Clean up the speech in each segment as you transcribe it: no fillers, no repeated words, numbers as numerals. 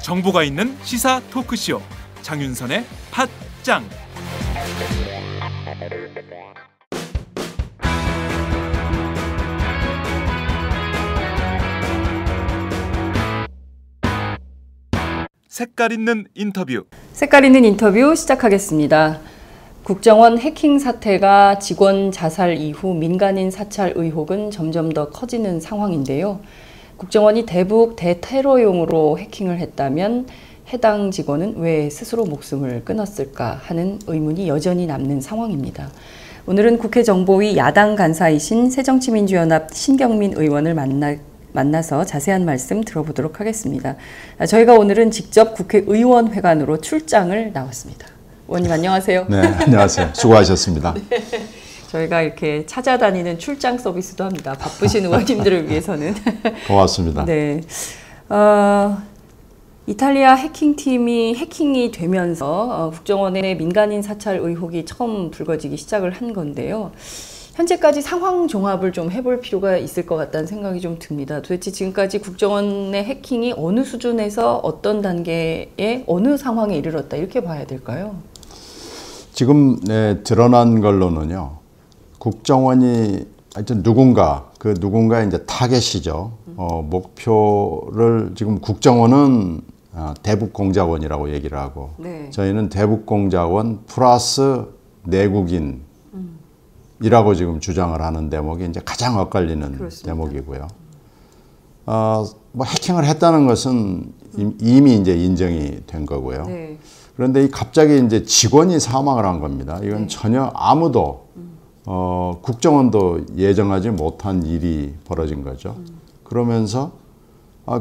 정보가 있는 시사 토크쇼 장윤선의 팟짱. 색깔 있는 인터뷰. 색깔 있는 인터뷰 시작하겠습니다. 국정원 해킹 사태가 직원 자살 이후 민간인 사찰 의혹은 점점 더 커지는 상황인데요. 국정원이 대북 대테러용으로 해킹을 했다면 해당 직원은 왜 스스로 목숨을 끊었을까 하는 의문이 여전히 남는 상황입니다. 오늘은 국회 정보위 야당 간사이신 새정치민주연합 신경민 의원을 만나서 자세한 말씀 들어보도록 하겠습니다. 저희가 오늘은 직접 국회의원회관으로 출장을 나왔습니다. 의원님 안녕하세요. 네, 안녕하세요. 수고하셨습니다. 네, 저희가 이렇게 찾아다니는 출장 서비스도 합니다. 바쁘신 의원님들을 위해서는. 고맙습니다. 네, 이탈리아 해킹팀이 해킹이 되면서 국정원의 민간인 사찰 의혹이 처음 불거지기 시작을 한 건데요. 현재까지 상황 종합을 좀 해볼 필요가 있을 것 같다는 생각이 좀 듭니다. 도대체 지금까지 국정원의 해킹이 어느 수준에서 어떤 단계에 어느 상황에 이르렀다 이렇게 봐야 될까요? 지금 드러난 걸로는요. 국정원이 하여튼 누군가의 이제 타겟이죠. 목표를 지금 국정원은 대북공작원이라고 얘기를 하고 네. 저희는 대북공작원 플러스 내국인 이라고 지금 주장을 하는 대목이 이제 가장 엇갈리는 그렇습니다. 대목이고요. 뭐 해킹을 했다는 것은 이미 이제 인정이 된 거고요. 네. 그런데 갑자기 이제 직원이 사망을 한 겁니다. 이건 네. 전혀 아무도 국정원도 예정하지 못한 일이 벌어진 거죠. 그러면서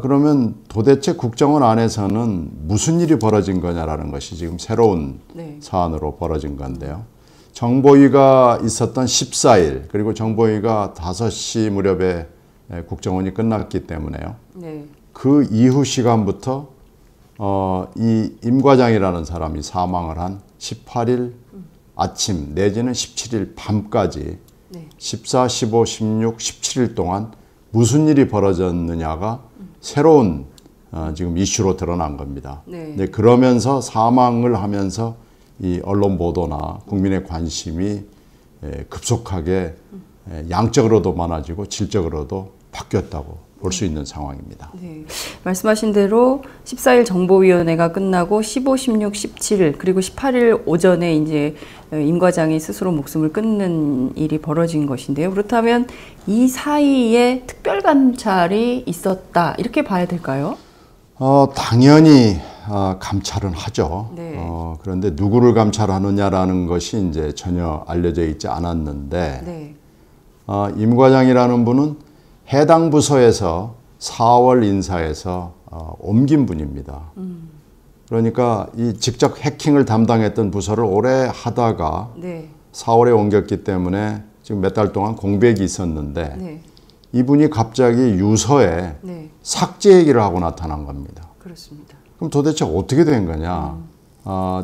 그러면 도대체 국정원 안에서는 무슨 일이 벌어진 거냐라는 것이 지금 새로운 네. 사안으로 벌어진 건데요. 정보위가 있었던 14일 그리고 정보위가 5시 무렵에 국정원이 끝났기 때문에요. 네. 그 이후 시간부터 이 임 과장이라는 사람이 사망을 한 18일 아침 내지는 17일 밤까지 네. 14, 15, 16, 17일 동안 무슨 일이 벌어졌느냐가 새로운 지금 이슈로 드러난 겁니다. 네. 네, 그러면서 사망을 하면서 이 언론 보도나 국민의 관심이 급속하게 양적으로도 많아지고 질적으로도 바뀌었다고 볼 수 있는 상황입니다. 네. 말씀하신 대로 14일 정보위원회가 끝나고 15, 16, 17 그리고 18일 오전에 이제 임 과장이 스스로 목숨을 끊는 일이 벌어진 것인데요. 그렇다면 이 사이에 특별감찰이 있었다 이렇게 봐야 될까요? 당연히 감찰은 하죠. 네. 그런데 누구를 감찰하느냐라는 것이 이제 전혀 알려져 있지 않았는데 네. 임 과장이라는 분은 해당 부서에서 4월 인사에서 옮긴 분입니다. 그러니까 이 직접 해킹을 담당했던 부서를 오래 하다가 네. 4월에 옮겼기 때문에 지금 몇 달 동안 공백이 있었는데 네. 이분이 갑자기 유서에 네. 삭제 얘기를 하고 나타난 겁니다. 그렇습니다. 그럼 도대체 어떻게 된 거냐?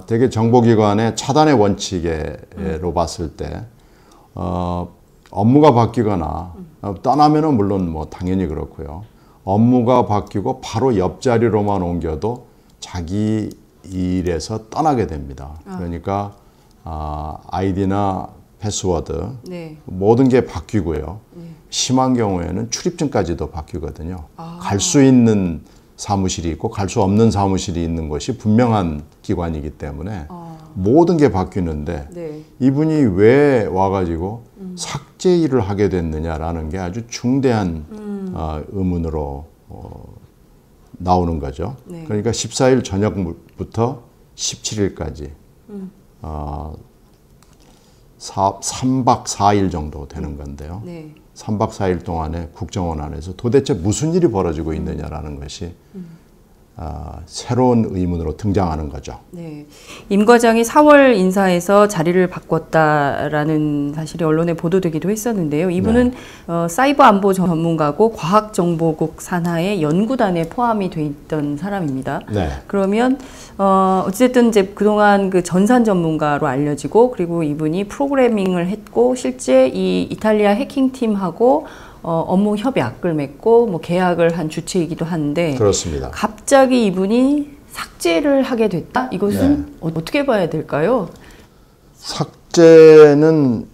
되게 정보기관의 차단의 원칙으로 봤을 때 업무가 바뀌거나 떠나면은 물론 뭐 당연히 그렇고요. 업무가 바뀌고 바로 옆자리로만 옮겨도 자기 일에서 떠나게 됩니다. 그러니까 아이디나 패스워드 네. 모든 게 바뀌고요. 네. 심한 경우에는 출입증까지도 바뀌거든요. 갈 수 있는 사무실이 있고 갈 수 없는 사무실이 있는 것이 분명한 기관이기 때문에 모든 게 바뀌는데 네. 이분이 왜 와가지고 삭제 일을 하게 됐느냐라는 게 아주 중대한 의문으로 나오는 거죠. 네. 그러니까 14일 저녁부터 17일까지 3박 4일 정도 되는 건데요. 네. 3박 4일 동안에 국정원 안에서 도대체 무슨 일이 벌어지고 있느냐라는 것이 새로운 의문으로 등장하는 거죠. 네. 임 과장이 4월 인사에서 자리를 바꿨다라는 사실이 언론에 보도되기도 했었는데요. 이분은 사이버 안보 전문가고 과학정보국 산하의 연구단에 포함이 돼 있던 사람입니다. 네. 그러면 어쨌든 이제 그동안 그 전산 전문가로 알려지고, 그리고 이분이 프로그래밍을 했고 실제 이 이탈리아 해킹팀하고 업무 협약을 맺고 뭐 계약을 한 주체이기도 한데, 그렇습니다. 갑자기 이분이 삭제를 하게 됐다? 이것은 어떻게 봐야 될까요? 삭제는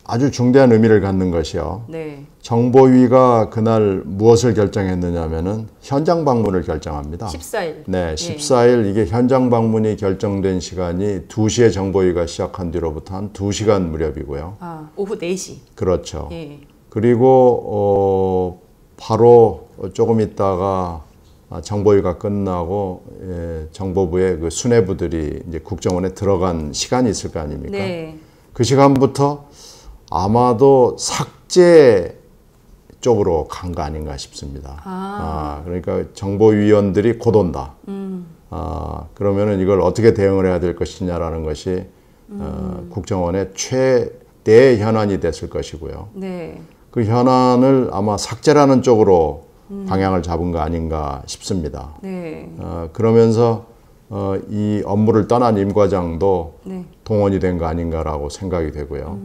아주 중대한 의미를 갖는 것이요. 네. 정보위가 그날 무엇을 결정했느냐면은 현장 방문을 결정합니다. 14일. 네, 14일 이게 현장 방문이 결정된 시간이 2시에 정보위가 시작한 뒤로부터 한 2시간 무렵이고요. 오후 4시. 그렇죠. 예. 그리고 바로 조금 있다가 정보위가 끝나고 정보부의 그 수뇌부들이 이제 국정원에 들어간 시간이 있을 거 아닙니까? 네. 그 시간부터 아마도 삭제 쪽으로 간 거 아닌가 싶습니다. 그러니까 정보위원들이 곧 온다. 그러면은 이걸 어떻게 대응을 해야 될 것이냐라는 것이 국정원의 최대 현안이 됐을 것이고요. 네. 그 현안을 아마 삭제라는 쪽으로 방향을 잡은 거 아닌가 싶습니다. 네. 그러면서 이 업무를 떠난 임 과장도 네. 동원이 된 거 아닌가라고 생각이 되고요.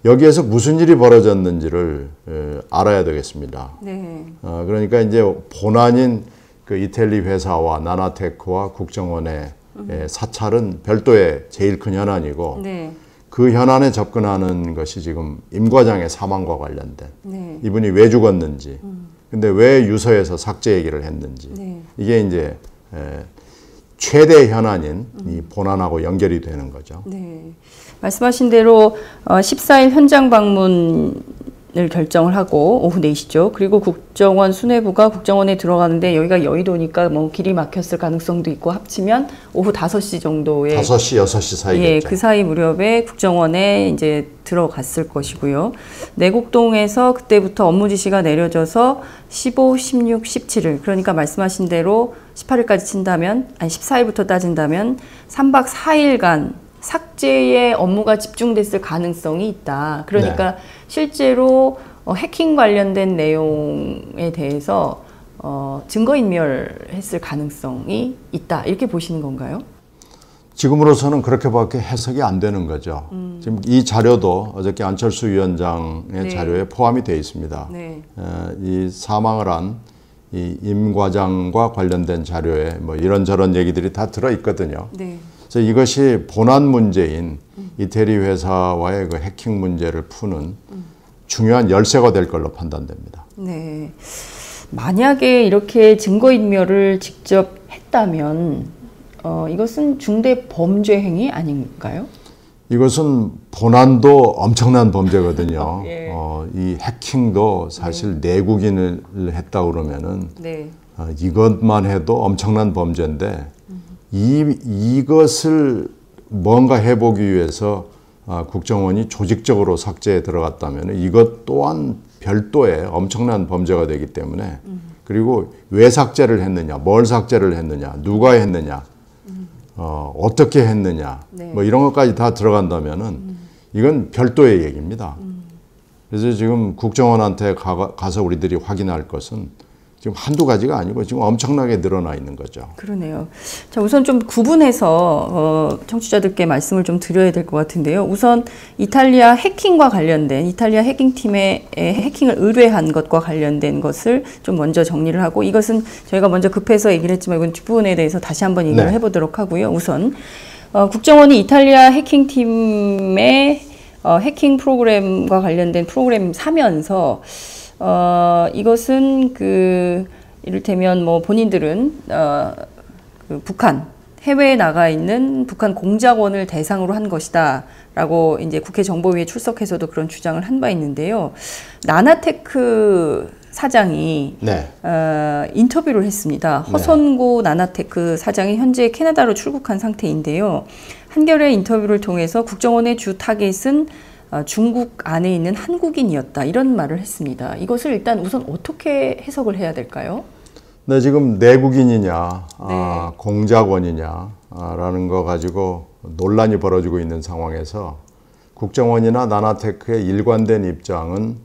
여기에서 무슨 일이 벌어졌는지를 알아야 되겠습니다. 네. 그러니까 이제 본안인 그 이텔리 회사와 나나테크와 국정원의 사찰은 별도의 제일 큰 현안이고, 네. 그 현안에 접근하는 것이 지금 임 과장의 사망과 관련된, 네. 이분이 왜 죽었는지, 근데 왜 유서에서 삭제 얘기를 했는지, 네. 이게 이제 최대 현안인 이 본안하고 연결이 되는 거죠. 네. 말씀하신 대로 14일 현장 방문을 결정을 하고 오후 4시죠. 그리고 국정원 수뇌부가 국정원에 들어가는데, 여기가 여의도니까 뭐 길이 막혔을 가능성도 있고 합치면 오후 5시 정도에 5시, 6시 사이겠죠. 예, 그 사이 무렵에 국정원에 이제 들어갔을 것이고요. 내곡동에서 그때부터 업무 지시가 내려져서 15, 16, 17일, 그러니까 말씀하신 대로 18일까지 친다면, 아니 14일부터 따진다면 3박 4일간 삭제에 업무가 집중됐을 가능성이 있다. 그러니까 실제로 해킹 관련된 내용에 대해서 증거인멸했을 가능성이 있다. 이렇게 보시는 건가요? 지금으로서는 그렇게밖에 해석이 안 되는 거죠. 지금 이 자료도 어저께 안철수 위원장의 자료에 포함이 되어 있습니다. 네. 이 사망을 한 이 임 과장과 관련된 자료에 뭐 이런저런 얘기들이 다 들어 있거든요. 네. 그래서 이것이 본안 문제인 이태리 회사와의 그 해킹 문제를 푸는 중요한 열쇠가 될 걸로 판단됩니다. 네. 만약에 이렇게 증거인멸을 직접 했다면 이것은 중대 범죄 행위 아닌가요? 이것은 본안도 엄청난 범죄거든요. 예. 이 해킹도 사실 내국인을 했다 그러면은 네. 이것만 해도 엄청난 범죄인데 이것을 뭔가 해보기 위해서 국정원이 조직적으로 삭제에 들어갔다면 이것 또한 별도의 엄청난 범죄가 되기 때문에, 그리고 왜 삭제를 했느냐, 뭘 삭제를 했느냐, 누가 했느냐, 어떻게 했느냐, 네. 뭐 이런 것까지 다 들어간다면은 이건 별도의 얘기입니다. 그래서 지금 국정원한테 가서 우리들이 확인할 것은 지금 한두 가지가 아니고 지금 엄청나게 늘어나 있는 거죠. 그러네요. 자, 우선 좀 구분해서 청취자들께 말씀을 좀 드려야 될 것 같은데요. 우선 이탈리아 해킹과 관련된, 이탈리아 해킹팀의 해킹을 의뢰한 것과 관련된 것을 좀 먼저 정리를 하고, 이것은 저희가 먼저 급해서 얘기를 했지만 이건 뒷부분에 대해서 다시 한번 얘기를 해보도록 하고요. 우선 국정원이 이탈리아 해킹팀의 해킹 프로그램과 관련된 프로그램 사면서 이것은 이를테면 뭐 본인들은 그 북한 해외에 나가 있는 북한 공작원을 대상으로 한 것이다라고 이제 국회 정보위에 출석해서도 그런 주장을 한 바 있는데요. 나나테크 사장이 인터뷰를 했습니다. 허선고 나나테크 사장이 현재 캐나다로 출국한 상태인데요. 한겨레 인터뷰를 통해서 국정원의 주 타겟은 중국 안에 있는 한국인이었다, 이런 말을 했습니다. 이것을 일단 우선 어떻게 해석을 해야 될까요? 근데 지금 내국인이냐, 네. 공작원이냐라는 거 가지고 논란이 벌어지고 있는 상황에서 국정원이나 나나테크의 일관된 입장은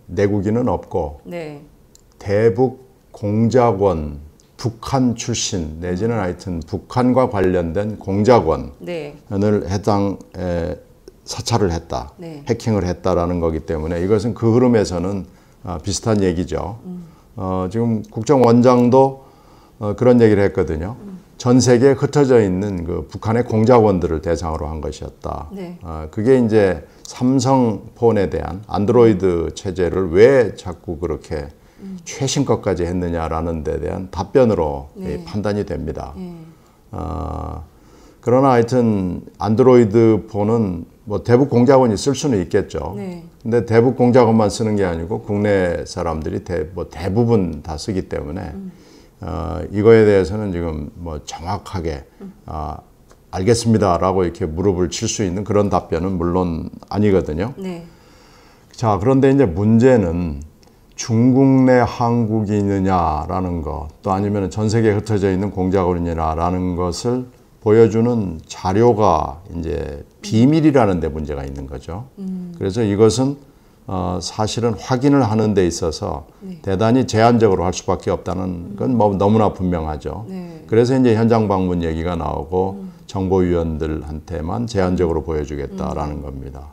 내국인은 없고 네. 대북 공작원, 북한 출신 내지는 하여튼 북한과 관련된 공작원을 네. 사찰을 했다, 네. 해킹을 했다라는 거기 때문에 이것은 그 흐름에서는 비슷한 얘기죠. 지금 국정원장도 그런 얘기를 했거든요. 전 세계에 흩어져 있는 그 북한의 공작원들을 대상으로 한 것이었다. 네. 그게 이제 삼성폰에 대한 안드로이드 체제를 왜 자꾸 그렇게 최신 것까지 했느냐라는 데 대한 답변으로 네. 판단이 됩니다. 네. 그러나 하여튼 안드로이드 폰은 뭐 대북 공작원이 쓸 수는 있겠죠. 네. 근데 대북 공작원만 쓰는 게 아니고 국내 사람들이 대부분 다 쓰기 때문에 이거에 대해서는 지금 뭐 정확하게 알겠습니다라고 이렇게 무릎을 칠 수 있는 그런 답변은 물론 아니거든요. 네. 자, 그런데 이제 문제는 중국 내 한국인이냐라는 것, 또 아니면 전 세계에 흩어져 있는 공작원이냐라는 것을 보여주는 자료가 이제 비밀이라는 데 문제가 있는 거죠. 그래서 이것은 사실은 확인을 하는 데 있어서 네. 대단히 제한적으로 할 수밖에 없다는 건 뭐 너무나 분명하죠. 네. 그래서 이제 현장 방문 얘기가 나오고 정보위원들한테만 제한적으로 보여주겠다라는 겁니다.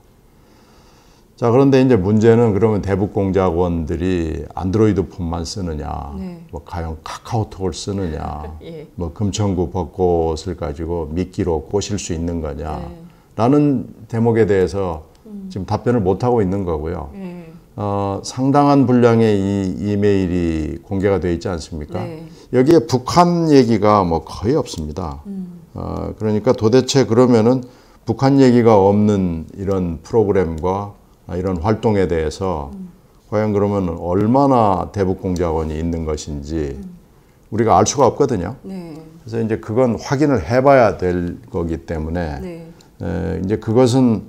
자, 그런데 이제 문제는 그러면 대북 공작원들이 안드로이드 폰만 쓰느냐, 네. 뭐 과연 카카오톡을 쓰느냐, 예. 뭐 금천구 벚꽃을 가지고 미끼로 꼬실 수 있는 네. 거냐라는 대목에 대해서 지금 답변을 못 하고 있는 거고요. 네. 상당한 분량의 이 이메일이 공개가 돼 있지 않습니까? 네. 여기에 북한 얘기가 뭐 거의 없습니다. 그러니까 도대체 그러면은 북한 얘기가 없는 이런 프로그램과 이런 활동에 대해서 과연 그러면 얼마나 대북 공작원이 있는 것인지 우리가 알 수가 없거든요. 네. 그래서 이제 그건 확인을 해봐야 될 거기 때문에 네. 이제 그것은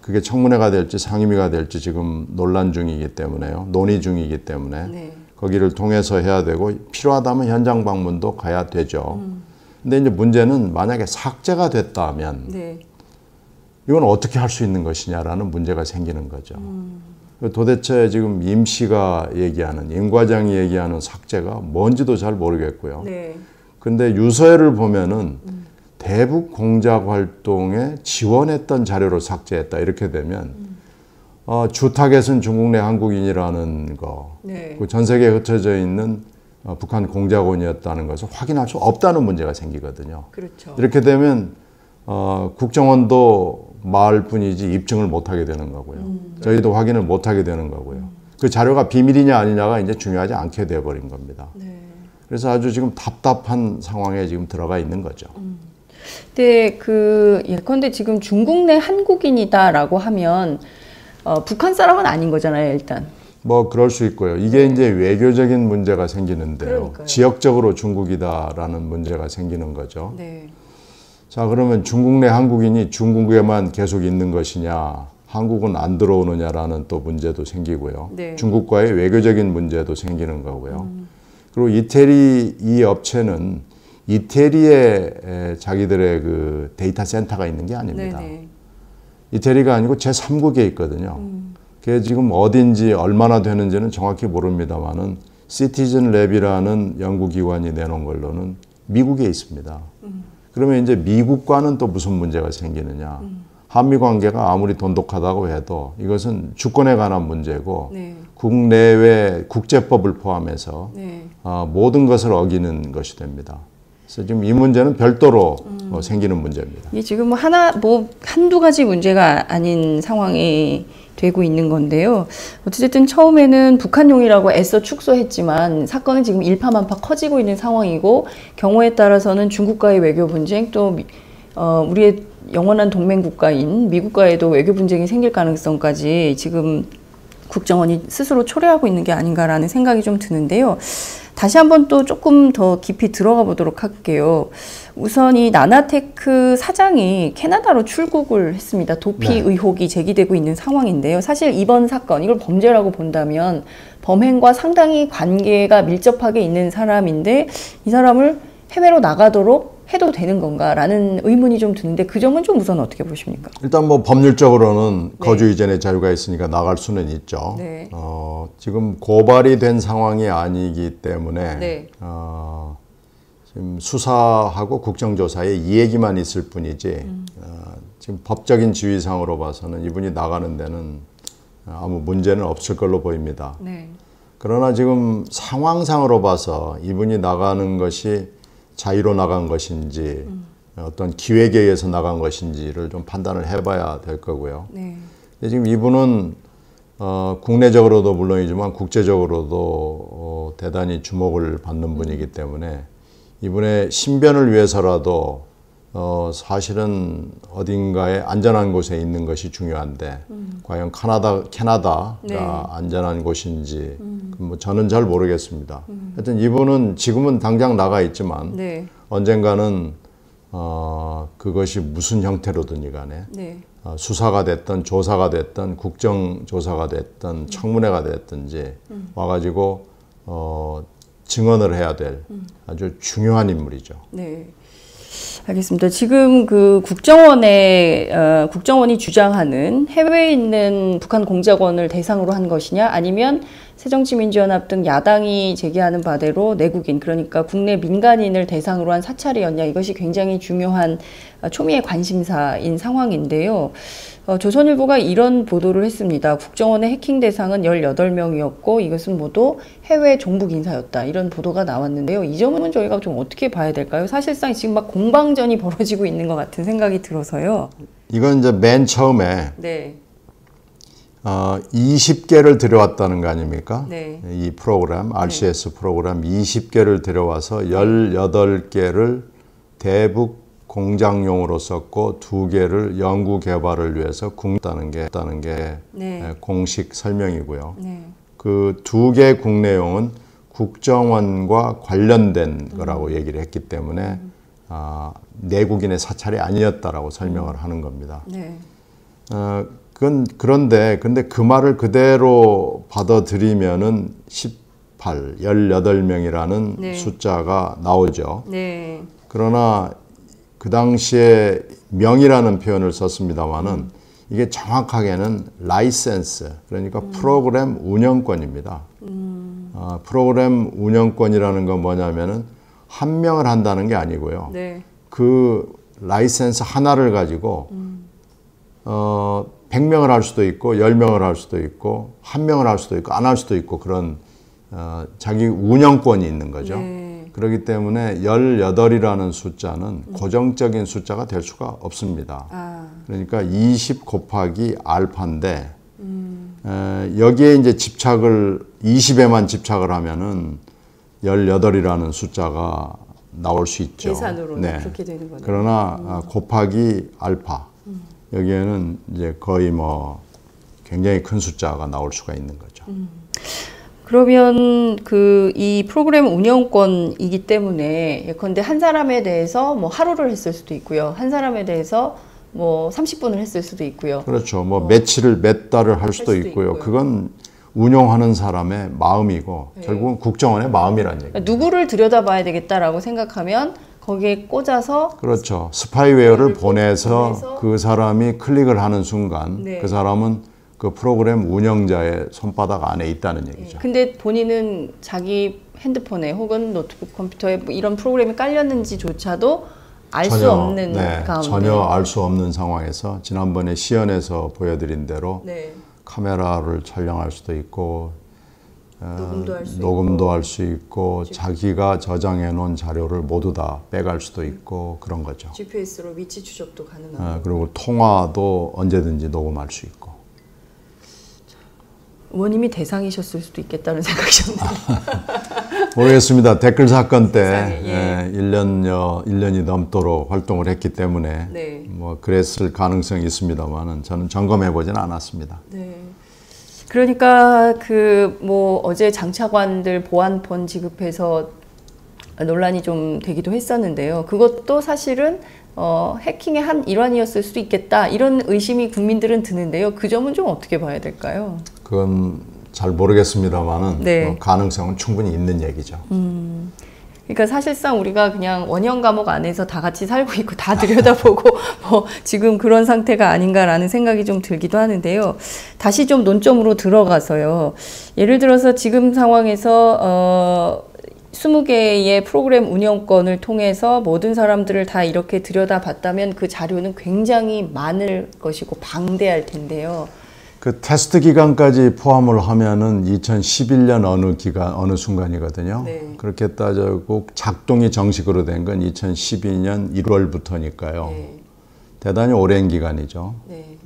그게 청문회가 될지 상임위가 될지 지금 논란 중이기 때문에요. 논의 중이기 때문에 네. 거기를 통해서 해야 되고 필요하다면 현장 방문도 가야 되죠. 근데 이제 문제는 만약에 삭제가 됐다면 네. 이건 어떻게 할 수 있는 것이냐라는 문제가 생기는 거죠. 도대체 지금 임 씨가 얘기하는, 임 과장이 얘기하는 삭제가 뭔지도 잘 모르겠고요. 네. 근데 유서를 보면은 대북 공작 활동에 지원했던 자료로 삭제했다 이렇게 되면 주타겟은 중국 내 한국인이라는 거, 네. 전 세계에 흩어져 있는 북한 공작원이었다는 것을 확인할 수 없다는 문제가 생기거든요. 그렇죠. 이렇게 되면 국정원도 말 뿐이지 입증을 못하게 되는 거고요. 저희도 확인을 못하게 되는 거고요. 그 자료가 비밀이냐 아니냐가 이제 중요하지 않게 돼버린 겁니다. 네. 그래서 아주 지금 답답한 상황에 지금 들어가 있는 거죠. 근데 예컨대 지금 중국 내 한국인이다라고 하면 북한 사람은 아닌 거잖아요, 일단. 뭐 그럴 수 있고요. 이게 이제 외교적인 문제가 생기는데요. 그러니까요. 지역적으로 중국이다라는 문제가 생기는 거죠. 네. 자, 그러면 중국 내 한국인이 중국에만 계속 있는 것이냐, 한국은 안 들어오느냐라는 또 문제도 생기고요. 네. 중국과의 외교적인 문제도 생기는 거고요. 그리고 이태리 이 업체는 이태리에 자기들의 그 데이터 센터가 있는 게 아닙니다. 네네. 이태리가 아니고 제3국에 있거든요. 그게 지금 어딘지 얼마나 되는지는 정확히 모릅니다만은 시티즌 랩이라는 연구기관이 내놓은 걸로는 미국에 있습니다. 그러면 이제 미국과는 또 무슨 문제가 생기느냐. 한미 관계가 아무리 돈독하다고 해도 이것은 주권에 관한 문제고 네. 국내외 국제법을 포함해서 네. 모든 것을 어기는 것이 됩니다. 그래서 지금 이 문제는 별도로 생기는 문제입니다. 이게 지금 한두 가지 문제가 아닌 상황이 되고 있는 건데요. 어쨌든 처음에는 북한용이라고 애써 축소했지만 사건은 지금 일파만파 커지고 있는 상황이고 경우에 따라서는 중국과의 외교 분쟁 또 우리의 영원한 동맹 국가인 미국과에도 외교 분쟁이 생길 가능성까지 지금 국정원이 스스로 초래하고 있는 게 아닌가라는 생각이 좀 드는데요. 다시 한번 또 조금 더 깊이 들어가 보도록 할게요. 우선 이 나나테크 사장이 캐나다로 출국을 했습니다. 도피 네. 의혹이 제기되고 있는 상황인데요. 사실 이번 사건, 이걸 범죄라고 본다면 범행과 상당히 관계가 밀접하게 있는 사람인데 이 사람을 해외로 나가도록 해도 되는 건가라는 의문이 좀 드는데 그 점은 좀 우선 어떻게 보십니까? 일단 뭐 법률적으로는 네. 거주 이전의 자유가 있으니까 나갈 수는 있죠. 네. 지금 고발이 된 상황이 아니기 때문에 네. 지금 수사하고 국정조사에 이 얘기만 있을 뿐이지 지금 법적인 지위상으로 봐서는 이분이 나가는 데는 아무 문제는 없을 걸로 보입니다. 네. 그러나 지금 상황상으로 봐서 이분이 나가는 것이 자유로 나간 것인지 어떤 기획에 의해서 나간 것인지를 좀 판단을 해봐야 될 거고요. 네. 근데 지금 이분은 국내적으로도 물론이지만 국제적으로도 대단히 주목을 받는 분이기 때문에 이분의 신변을 위해서라도 사실은 어딘가에 안전한 곳에 있는 것이 중요한데 과연 캐나다가 네. 안전한 곳인지 뭐 저는 잘 모르겠습니다. 하여튼 이분은 지금은 당장 나가 있지만 네. 언젠가는 그것이 무슨 형태로든지 간에 네. 수사가 됐든 조사가 됐든 국정조사가 됐든 청문회가 됐든지 와가지고 증언을 해야 될 아주 중요한 인물이죠. 네. 알겠습니다. 지금 그 국정원이 주장하는 해외에 있는 북한 공작원을 대상으로 한 것이냐, 아니면 새정치민주연합 등 야당이 제기하는 바대로 내국인, 그러니까 국내 민간인을 대상으로 한 사찰이었냐, 이것이 굉장히 중요한 초미의 관심사인 상황인데요. 조선일보가 이런 보도를 했습니다. 국정원의 해킹 대상은 18명이었고 이것은 모두 해외 종북 인사였다, 이런 보도가 나왔는데요. 이 점은 저희가 좀 어떻게 봐야 될까요? 사실상 지금 막 공방전이 벌어지고 있는 것 같은 생각이 들어서요. 이건 이제 맨 처음에 네. 20개를 들여왔다는 거 아닙니까? 네. 이 프로그램, RCS 프로그램 20개를 들여와서 18개를 대북 공작용으로 썼고 2개를 연구 개발을 위해서 국다는 게 네. 공식 설명이고요. 네. 그 2개 국내용은 국정원과 관련된 거라고 얘기를 했기 때문에 내국인의 사찰이 아니었다라고 설명을 하는 겁니다. 네. 근데 그 말을 그대로 받아들이면은 18명이라는 네. 숫자가 나오죠. 네. 그러나 그 당시에 명이라는 표현을 썼습니다만은 이게 정확하게는 라이센스, 그러니까 프로그램 운영권입니다. 프로그램 운영권이라는 건 뭐냐면은 한 명을 한다는 게 아니고요. 네. 그 라이센스 하나를 가지고 100명을 할 수도 있고 10명을 할 수도 있고 1명을 할 수도 있고 안 할 수도 있고 그런 자기 운영권이 있는 거죠. 네. 그렇기 때문에 18이라는 숫자는 고정적인 숫자가 될 수가 없습니다. 그러니까 20 곱하기 알파인데 여기에 이제 집착을 20에만 집착을 하면은 18이라는 숫자가 나올 수 있죠. 계산으로는 네. 그렇게 되는 거네요. 그러나 곱하기 알파 여기에는 이제 거의 뭐 굉장히 큰 숫자가 나올 수가 있는 거죠. 그러면 이 프로그램 운영권이기 때문에 예컨대 한 사람에 대해서 뭐 하루를 했을 수도 있고요. 한 사람에 대해서 뭐 30분을 했을 수도 있고요. 그렇죠. 뭐 며칠을 몇 달을 할 수도 있고요. 그건 운영하는 사람의 마음이고 네. 결국은 국정원의 마음이란 얘기예요. 그러니까 누구를 들여다봐야 되겠다라고 생각하면 거기에 꽂아서 그렇죠. 스파이웨어를 보내서 그 사람이 클릭을 하는 순간 네. 그 사람은 그 프로그램 운영자의 손바닥 안에 있다는 얘기죠. 근데 본인은 자기 핸드폰에 혹은 노트북 컴퓨터에 뭐 이런 프로그램이 깔렸는지조차도 알 수 없는 가운데 전혀 알 수 없는 상황에서 지난번에 시연에서 보여드린 대로 네. 카메라를 촬영할 수도 있고 녹음도 할 수 수 있고 자기가 저장해 놓은 자료를 모두 다 빼갈 수도 있고 그런 거죠. GPS로 위치 추적도 가능하고 그리고 통화도 언제든지 녹음할 수 있고. 의원님이 대상이셨을 수도 있겠다는 생각이셨네요. 모르겠습니다. 댓글 사건 때 세상에, 1년이 넘도록 활동을 했기 때문에 네. 뭐 그랬을 가능성이 있습니다만은 저는 점검해 보지는 않았습니다. 네. 그러니까 그 뭐 어제 장차관들 보안폰 지급해서 논란이 좀 되기도 했었는데요. 그것도 사실은 해킹의 한 일환이었을 수도 있겠다 이런 의심이 국민들은 드는데요. 그 점은 좀 어떻게 봐야 될까요? 그건 잘 모르겠습니다만은 네. 가능성은 충분히 있는 얘기죠. 그러니까 사실상 우리가 그냥 원형 감옥 안에서 다 같이 살고 있고 다 들여다보고 뭐 지금 그런 상태가 아닌가라는 생각이 좀 들기도 하는데요. 다시 좀 논점으로 들어가서요. 예를 들어서 지금 상황에서 20개의 프로그램 운영권을 통해서 모든 사람들을 다 이렇게 들여다봤다면 그 자료는 굉장히 많을 것이고 방대할 텐데요. 그 테스트 기간까지 포함을 하면은 2011년 어느 순간이거든요. 네. 그렇게 따져고 작동이 정식으로 된 건 2012년 1월부터니까요. 네. 대단히 오랜 기간이죠. 네.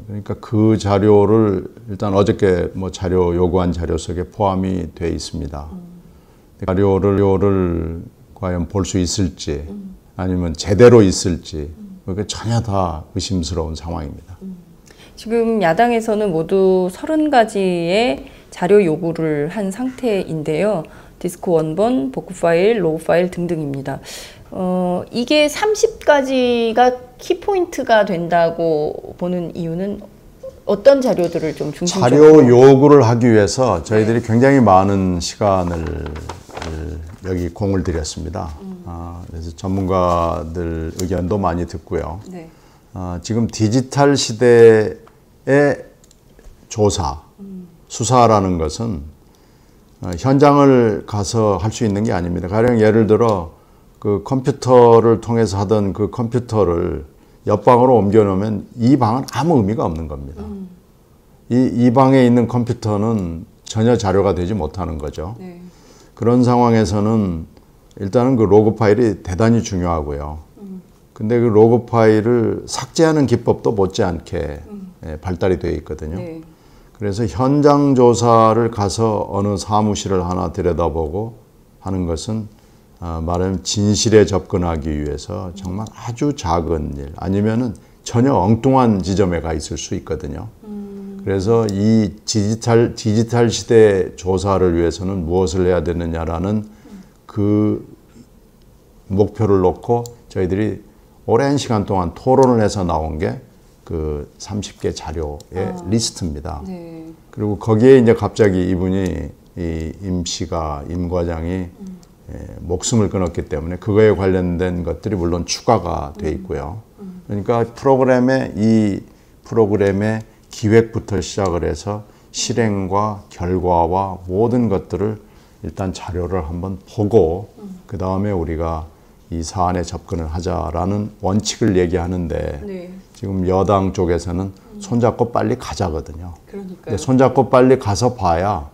그러니까 그 자료를 일단 어저께 뭐 자료 요구한 자료 속에 포함이 돼 있습니다. 자료를 과연 볼 수 있을지 아니면 제대로 있을지 그게 전혀 다 의심스러운 상황입니다. 지금 야당에서는 모두 30가지의 자료 요구를 한 상태인데요. 디스크 원본, 복구 파일, 로우 파일 등등입니다. 이게 30가지가 키포인트가 된다고 보는 이유는 어떤 자료들을 좀 중심적으로? 자료 요구를 하기 위해서 저희들이 굉장히 많은 시간을 여기 공을 들였습니다. 그래서 전문가들 의견도 많이 듣고요. 네. 지금 디지털 시대의 조사, 수사라는 것은 현장을 가서 할 수 있는 게 아닙니다. 가령 예를 들어 그 컴퓨터를 통해서 하던 그 컴퓨터를 옆방으로 옮겨놓으면 이 방은 아무 의미가 없는 겁니다. 이 방에 있는 컴퓨터는 전혀 자료가 되지 못하는 거죠. 네. 그런 상황에서는 일단은 그 로그 파일이 대단히 중요하고요. 근데 그 로그 파일을 삭제하는 기법도 못지않게 발달이 되어 있거든요. 네. 그래서 현장 조사를 가서 어느 사무실을 하나 들여다보고 하는 것은 말하면 진실에 접근하기 위해서 정말 아주 작은 일 아니면은 전혀 엉뚱한 지점에 가 있을 수 있거든요. 그래서 이 디지털 시대 조사를 위해서는 무엇을 해야 되느냐라는 그 목표를 놓고 저희들이 오랜 시간 동안 토론을 해서 나온 게 그 30개 자료의 리스트입니다. 네. 그리고 거기에 이제 갑자기 이분이 임 과장이 목숨을 끊었기 때문에 그거에 관련된 것들이 물론 추가가 돼 있고요. 그러니까 이 프로그램의 기획부터 시작을 해서 실행과 결과와 모든 것들을 일단 자료를 한번 보고 그 다음에 우리가 이 사안에 접근을 하자라는 원칙을 얘기하는데 네. 지금 여당 쪽에서는 손잡고 빨리 가자거든요. 그러니까요. 근데 손잡고 빨리 가서 봐야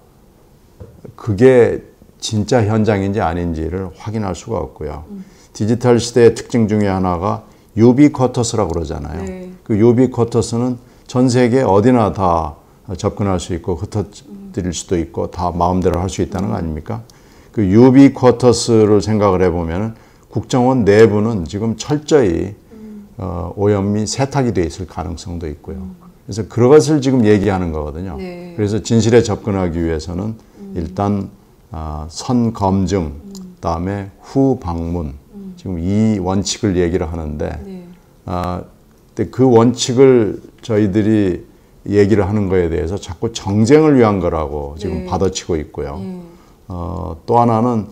그게 진짜 현장인지 아닌지를 확인할 수가 없고요. 디지털 시대의 특징 중에 하나가 유비쿼터스라고 그러잖아요. 네. 그 유비쿼터스는 전 세계 어디나 다 접근할 수 있고 흩어뜨릴 수도 있고 다 마음대로 할 수 있다는 거 아닙니까? 그 유비쿼터스를 생각을 해보면 국정원 내부는 지금 철저히 오염이 세탁이 돼 있을 가능성도 있고요. 그래서 그것을 지금 얘기하는 거거든요. 네. 그래서 진실에 접근하기 위해서는 일단 선 검증, 그다음에 후 방문, 지금 이 원칙을 얘기를 하는데 네. 근데 그 원칙을 저희들이 얘기를 하는 거에 대해서 자꾸 정쟁을 위한 거라고 지금 네. 받아치고 있고요. 또 하나는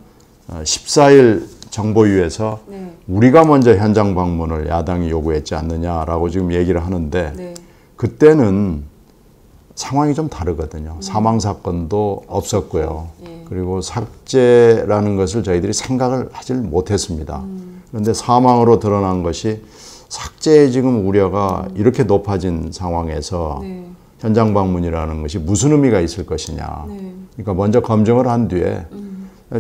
14일 정보위에서 네. 우리가 먼저 현장 방문을 야당이 요구했지 않느냐라고 지금 얘기를 하는데 네. 그때는 상황이 좀 다르거든요. 사망 사건도 없었고요. 예. 그리고 삭제라는 것을 저희들이 생각을 하질 못했습니다. 그런데 사망으로 드러난 것이 삭제의 지금 우려가 이렇게 높아진 상황에서 네. 현장 방문이라는 것이 무슨 의미가 있을 것이냐. 네. 그러니까 먼저 검증을 한 뒤에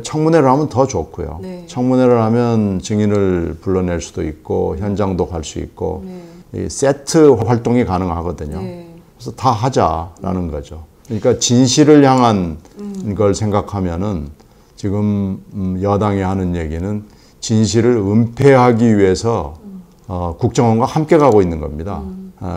청문회를 하면 더 좋고요. 네. 청문회를 하면 증인을 불러낼 수도 있고 현장도 갈 수 있고 이 세트 활동이 가능하거든요. 네. 그래서 다 하자라는 거죠. 그러니까 진실을 향한 걸 생각하면은 지금 여당이 하는 얘기는 진실을 은폐하기 위해서 국정원과 함께 가고 있는 겁니다.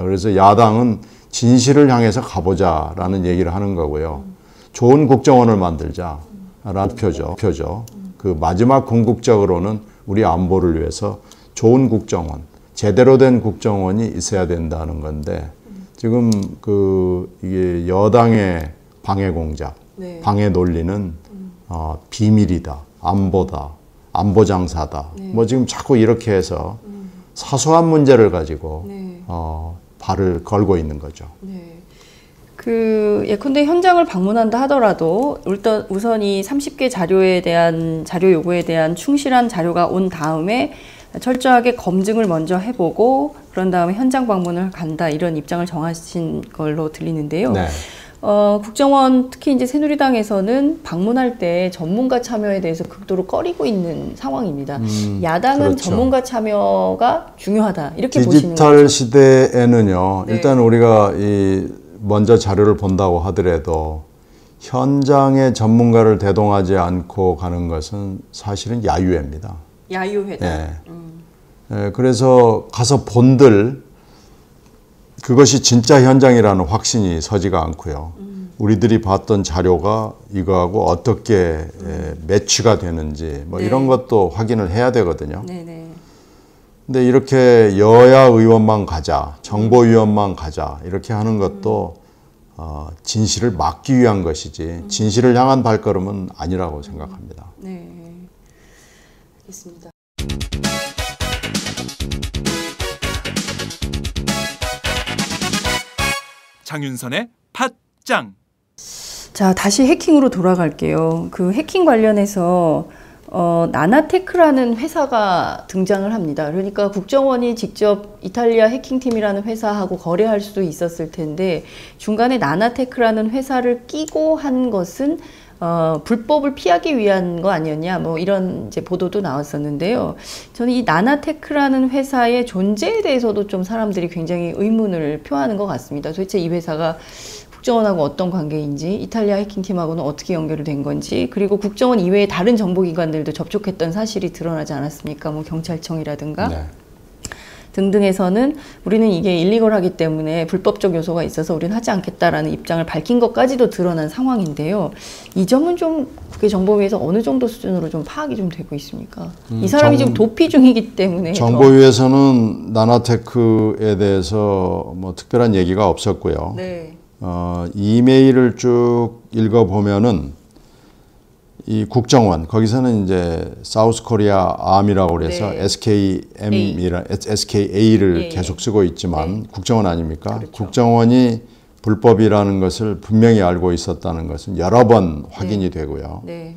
그래서 야당은 진실을 향해서 가보자라는 얘기를 하는 거고요. 좋은 국정원을 만들자라는 표죠. 그 마지막 궁극적으로는 우리 안보를 위해서 좋은 국정원, 제대로 된 국정원이 있어야 된다는 건데 지금 이게 여당의 방해 공작, 네. 방해 논리는 비밀이다, 안보다, 안보 장사다. 네. 뭐 지금 자꾸 이렇게 해서 사소한 문제를 가지고 네. 발을 걸고 있는 거죠. 네. 예컨대 현장을 방문한다 하더라도 우선 이 30개 자료 요구에 대한 충실한 자료가 온 다음에 철저하게 검증을 먼저 해보고 그런 다음에 현장 방문을 간다 이런 입장을 정하신 걸로 들리는데요. 네. 국정원 특히 이제 새누리당에서는 방문할 때 전문가 참여에 대해서 극도로 꺼리고 있는 상황입니다. 야당은 그렇죠. 전문가 참여가 중요하다 이렇게 보시는 디지털 거죠. 시대에는요. 네. 일단 우리가 먼저 자료를 본다고 하더라도 현장의 전문가를 대동하지 않고 가는 것은 사실은 야유회입니다. 야유회다. 네. 그래서 가서 본들 그것이 진짜 현장이라는 확신이 서지가 않고요. 우리들이 봤던 자료가 이거하고 어떻게 매치가 되는지 뭐 네. 이런 것도 확인을 해야 되거든요. 네네. 근데 이렇게 여야 의원만 가자, 정보위원만 가자 이렇게 하는 것도 진실을 막기 위한 것이지 진실을 향한 발걸음은 아니라고 생각합니다. 네. 알겠습니다. 장윤선의 팟짱. 자, 다시 해킹으로 돌아갈게요. 해킹 관련해서 나나테크라는 회사가 등장을 합니다. 그러니까 국정원이 직접 이탈리아 해킹팀이라는 회사하고 거래할 수도 있었을 텐데 중간에 나나테크라는 회사를 끼고 한 것은 불법을 피하기 위한 거 아니었냐 뭐 이런 이제 보도도 나왔었는데요. 저는 이 나나테크라는 회사의 존재에 대해서도 좀 사람들이 굉장히 의문을 표하는 것 같습니다. 도대체 이 회사가 국정원하고 어떤 관계인지, 이탈리아 해킹팀하고는 어떻게 연결이 된 건지, 그리고 국정원 이외의 다른 정보기관들도 접촉했던 사실이 드러나지 않았습니까? 뭐 경찰청이라든가 네. 등등에서는 우리는 이게 일리걸하기 때문에 불법적 요소가 있어서 우리는 하지 않겠다라는 입장을 밝힌 것까지도 드러난 상황인데요. 이 점은 좀 국가정보위에서 어느 정도 수준으로 좀 파악이 좀 되고 있습니까? 이 사람이 지금 도피 중이기 때문에 정보위에서는 나나테크에 대해서 뭐 특별한 얘기가 없었고요. 네. 이메일을 쭉 읽어보면은 이 국정원 거기서는 이제 사우스 코리아 암이라고 그래서 네. SKA를 예, 계속 쓰고 있지만 네. 국정원 아닙니까? 그렇죠. 국정원이 불법이라는 것을 분명히 알고 있었다는 것은 여러 번 확인이 되고요. 네.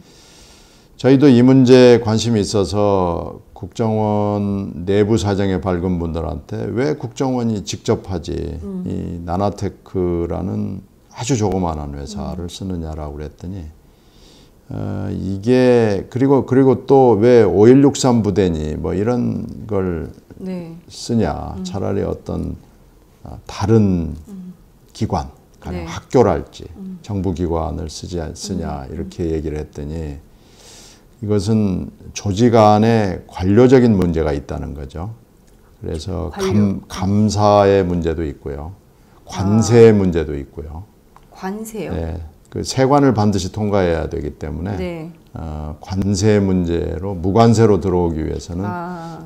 저희도 이 문제에 관심이 있어서 국정원 내부 사정에 밝은 분들한테 왜 국정원이 직접 하지 이 나나테크라는 아주 조그마한 회사를 쓰느냐라고 그랬더니 이게 그리고 또 왜 5163 부대니 뭐 이런 걸 네. 쓰냐 차라리 어떤 다른 기관 가령 네. 학교랄지 정부기관을 쓰냐 이렇게 얘기를 했더니 이것은 조직 안에 관료적인 문제가 있다는 거죠. 그래서 감사의 문제도 있고요. 관세의 문제도 있고요. 관세요? 네, 그 세관을 반드시 통과해야 되기 때문에 네. 관세 문제로 무관세로 들어오기 위해서는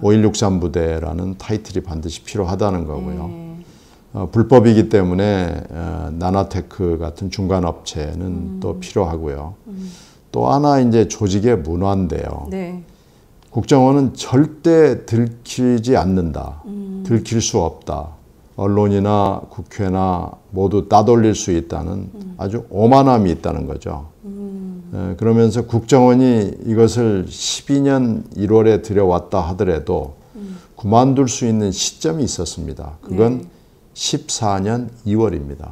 5163 부대라는 타이틀이 반드시 필요하다는 거고요. 불법이기 때문에 나나테크 같은 중간 업체는 또 필요하고요. 또 하나 이제 조직의 문화인데요. 네. 국정원은 절대 들키지 않는다. 들킬 수 없다. 언론이나 국회나 모두 따돌릴 수 있다는 아주 오만함이 있다는 거죠. 그러면서 국정원이 이것을 12년 1월에 들여왔다 하더라도 그만둘 수 있는 시점이 있었습니다. 그건 네. 14년 2월입니다.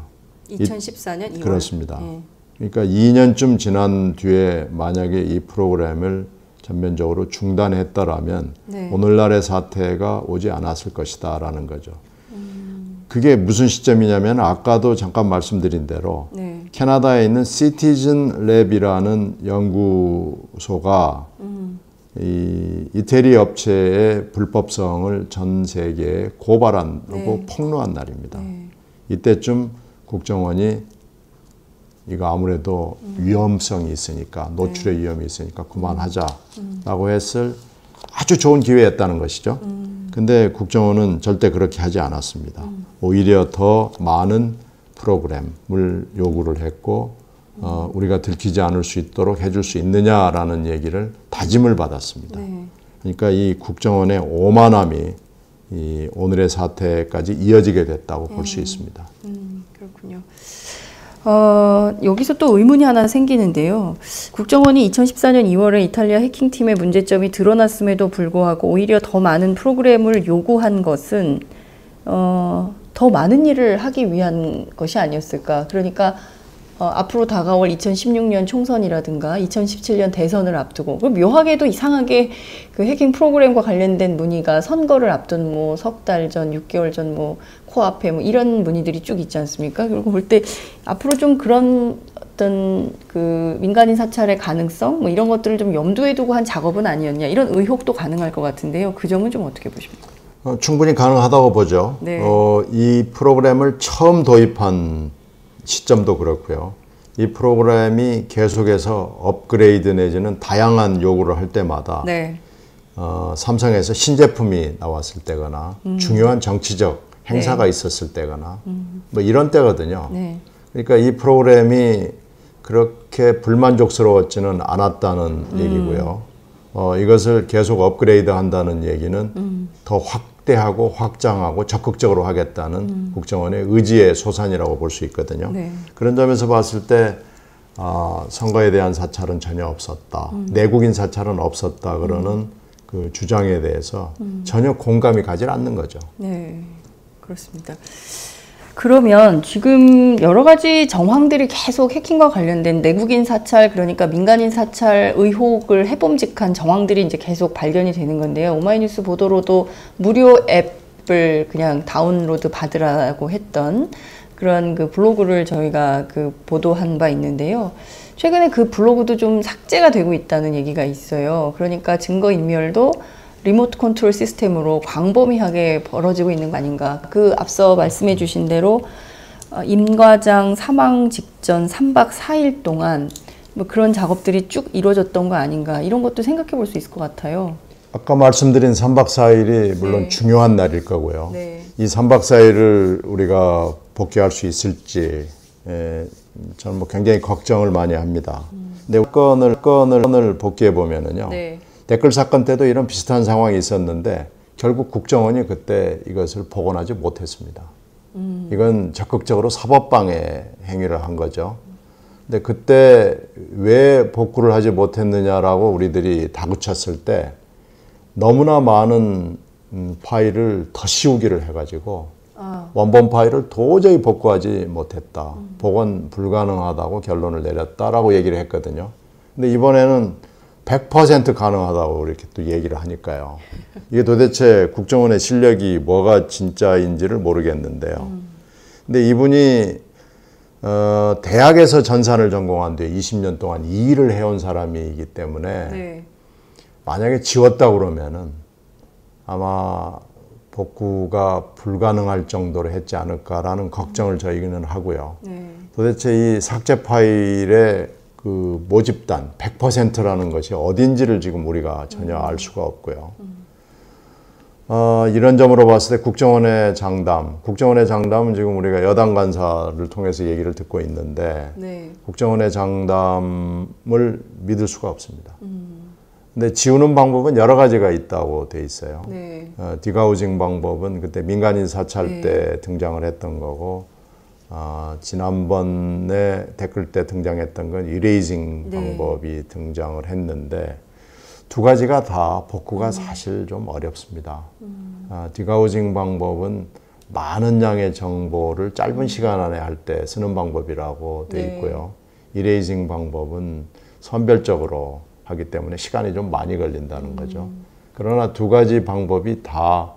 2014년 2월. 그렇습니다. 네. 그러니까 2년쯤 지난 뒤에 만약에 이 프로그램을 전면적으로 중단했더라면 네. 오늘날의 사태가 오지 않았을 것이다라는 거죠. 그게 무슨 시점이냐면 아까도 잠깐 말씀드린 대로 네. 캐나다에 있는 시티즌 랩이라는 연구소가 이 이태리 업체의 불법성을 전 세계에 고발하고 네. 폭로한 날입니다. 네. 이때쯤 국정원이 이거 아무래도 위험성이 있으니까 노출의 위험이 있으니까 그만하자라고 했을 아주 좋은 기회였다는 것이죠. 근데 국정원은 절대 그렇게 하지 않았습니다. 오히려 더 많은 프로그램을 요구를 했고 우리가 들키지 않을 수 있도록 해줄 수 있느냐라는 얘기를 다짐을 받았습니다. 네. 그러니까 이 국정원의 오만함이 이 오늘의 사태까지 이어지게 됐다고 볼 수 있습니다. 그렇군요. 여기서 또 의문이 하나 생기는데요. 국정원이 2014년 2월에 이탈리아 해킹팀의 문제점이 드러났음에도 불구하고 오히려 더 많은 프로그램을 요구한 것은 더 많은 일을 하기 위한 것이 아니었을까. 그러니까 앞으로 다가올 2016년 총선이라든가 2017년 대선을 앞두고, 그리고 묘하게도 이상하게 그 해킹 프로그램과 관련된 문의가 선거를 앞둔 뭐 석 달 전, 6개월 전 뭐 코앞에 뭐 이런 문의들이 쭉 있지 않습니까? 그리고 볼 때 앞으로 좀 그런 어떤 그 민간인 사찰의 가능성 뭐 이런 것들을 좀 염두에 두고 한 작업은 아니었냐, 이런 의혹도 가능할 것 같은데요. 그 점은 좀 어떻게 보십니까? 충분히 가능하다고 보죠. 네. 이 프로그램을 처음 도입한 시점도 그렇고요. 이 프로그램이 계속해서 업그레이드 내지는 다양한 요구를 할 때마다 네. 삼성에서 신제품이 나왔을 때거나 중요한 정치적 행사가 있었을 때거나 뭐 이런 때거든요. 네. 그러니까 이 프로그램이 그렇게 불만족스러웠지는 않았다는 얘기고요. 이것을 계속 업그레이드 한다는 얘기는 더 확대하고 확장하고 적극적으로 하겠다는 국정원의 의지의 소산이라고 볼 수 있거든요. 네. 그런 점에서 봤을 때 선거에 대한 사찰은 전혀 없었다. 내국인 사찰은 없었다. 그러는 그 주장에 대해서 전혀 공감이 가지 않는 거죠. 네, 그렇습니다. 그러면 지금 여러 가지 정황들이 계속 해킹과 관련된 내국인 사찰, 그러니까 민간인 사찰 의혹을 해봄직한 정황들이 이제 계속 발견이 되는 건데요. 오마이뉴스 보도로도 무료 앱을 그냥 다운로드 받으라고 했던 그런 그 블로그를 저희가 그 보도한 바 있는데요. 최근에 그 블로그도 좀 삭제가 되고 있다는 얘기가 있어요. 그러니까 증거인멸도 리모트 컨트롤 시스템으로 광범위하게 벌어지고 있는 거 아닌가. 그 앞서 말씀해 주신 대로 임 과장 사망 직전 3박 4일 동안 뭐 그런 작업들이 쭉 이루어졌던 거 아닌가. 이런 것도 생각해 볼 수 있을 것 같아요. 아까 말씀드린 3박 4일이 물론 네. 중요한 날일 거고요. 네. 이 3박 4일을 우리가 복귀할 수 있을지 저는 뭐 굉장히 걱정을 많이 합니다. 근데 건을 복귀해 보면은요. 네. 댓글 사건 때도 이런 비슷한 상황이 있었는데 결국 국정원이 그때 이것을 복원하지 못했습니다. 이건 적극적으로 사법방해 행위를 한 거죠. 근데 그때 왜 복구를 하지 못했느냐라고 우리들이 다그쳤을 때 너무나 많은 파일을 더 씌우기를 해가지고 원본 파일을 도저히 복구하지 못했다. 복원 불가능하다고 결론을 내렸다라고 얘기를 했거든요. 근데 이번에는 100% 가능하다고 이렇게 또 얘기를 하니까요. 이게 도대체 국정원의 실력이 뭐가 진짜인지를 모르겠는데요. 근데 이분이 대학에서 전산을 전공한 뒤에 20년 동안 이 일을 해온 사람이기 때문에 네. 만약에 지웠다 그러면은 아마 복구가 불가능할 정도로 했지 않을까라는 걱정을 저희는 하고요. 네. 도대체 이 삭제 파일의 그 모집단 100%라는 것이 어딘지를 지금 우리가 전혀 알 수가 없고요. 이런 점으로 봤을 때 국정원의 장담은 지금 우리가 여당 간사를 통해서 얘기를 듣고 있는데 네. 국정원의 장담을 믿을 수가 없습니다. 근데 지우는 방법은 여러 가지가 있다고 돼 있어요. 네. 디가우징 방법은 그때 민간인 사찰 네. 때 등장을 했던 거고 지난번에 댓글 때 등장했던 건 이레이징 네. 방법이 등장을 했는데 두 가지가 다 복구가 사실 좀 어렵습니다. 디가우징 방법은 많은 양의 정보를 짧은 시간 안에 할 때 쓰는 방법이라고 돼 네. 있고요. 이레이징 방법은 선별적으로 하기 때문에 시간이 좀 많이 걸린다는 거죠. 그러나 두 가지 방법이 다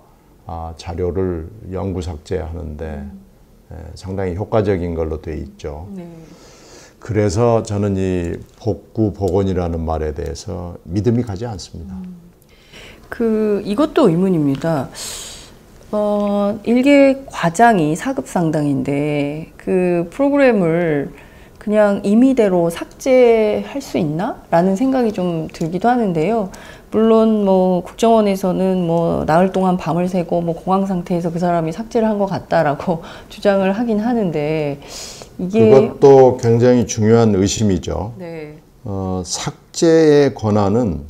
자료를 영구 삭제하는데 상당히 효과적인 걸로 돼 있죠. 네. 그래서 저는 이 복구 복원이라는 말에 대해서 믿음이 가지 않습니다. 이것도 의문입니다. 일개 과장이 4급 상당인데 그 프로그램을 그냥 임의대로 삭제할 수 있나? 라는 생각이 좀 들기도 하는데요. 물론 뭐 국정원에서는 뭐 나흘 동안 밤을 새고 뭐 공황 상태에서 그 사람이 삭제를 한 것 같다라고 주장을 하긴 하는데 이게 그것도 굉장히 중요한 의심이죠. 네. 삭제의 권한은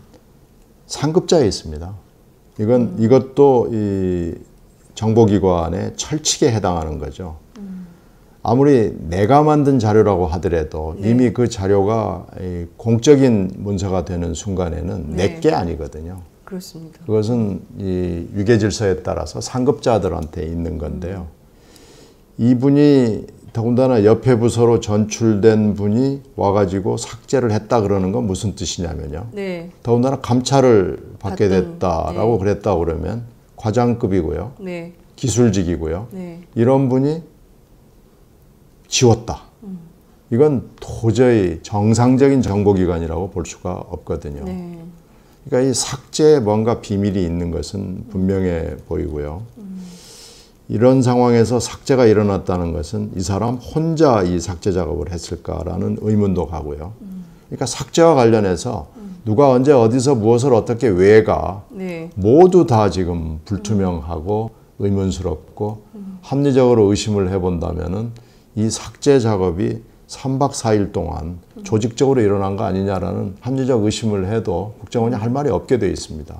상급자에 있습니다. 이것도 이 정보기관의 철칙에 해당하는 거죠. 아무리 내가 만든 자료라고 하더라도 네. 이미 그 자료가 공적인 문서가 되는 순간에는 네. 내게 아니거든요. 그렇습니다. 그것은 이 유계질서에 따라서 상급자들한테 있는 건데요. 이분이 더군다나 옆에 부서로 전출된 분이 와가지고 삭제를 했다 그러는 건 무슨 뜻이냐면요. 네. 더군다나 감찰을 받게 됐다라고 네. 그랬다 그러면 과장급이고요. 네. 기술직이고요. 네. 이런 분이 지웠다. 이건 도저히 정상적인 정보기관이라고 볼 수가 없거든요. 네. 그러니까 이 삭제에 뭔가 비밀이 있는 것은 분명해 보이고요. 이런 상황에서 삭제가 일어났다는 것은 이 사람 혼자 이 삭제 작업을 했을까라는 의문도 가고요. 그러니까 삭제와 관련해서 누가 언제 어디서 무엇을 어떻게 왜가 네. 모두 다 지금 불투명하고 의문스럽고 합리적으로 의심을 해본다면은 이 삭제 작업이 3박 4일 동안 조직적으로 일어난 거 아니냐라는 합리적 의심을 해도 국정원이 할 말이 없게 돼 있습니다.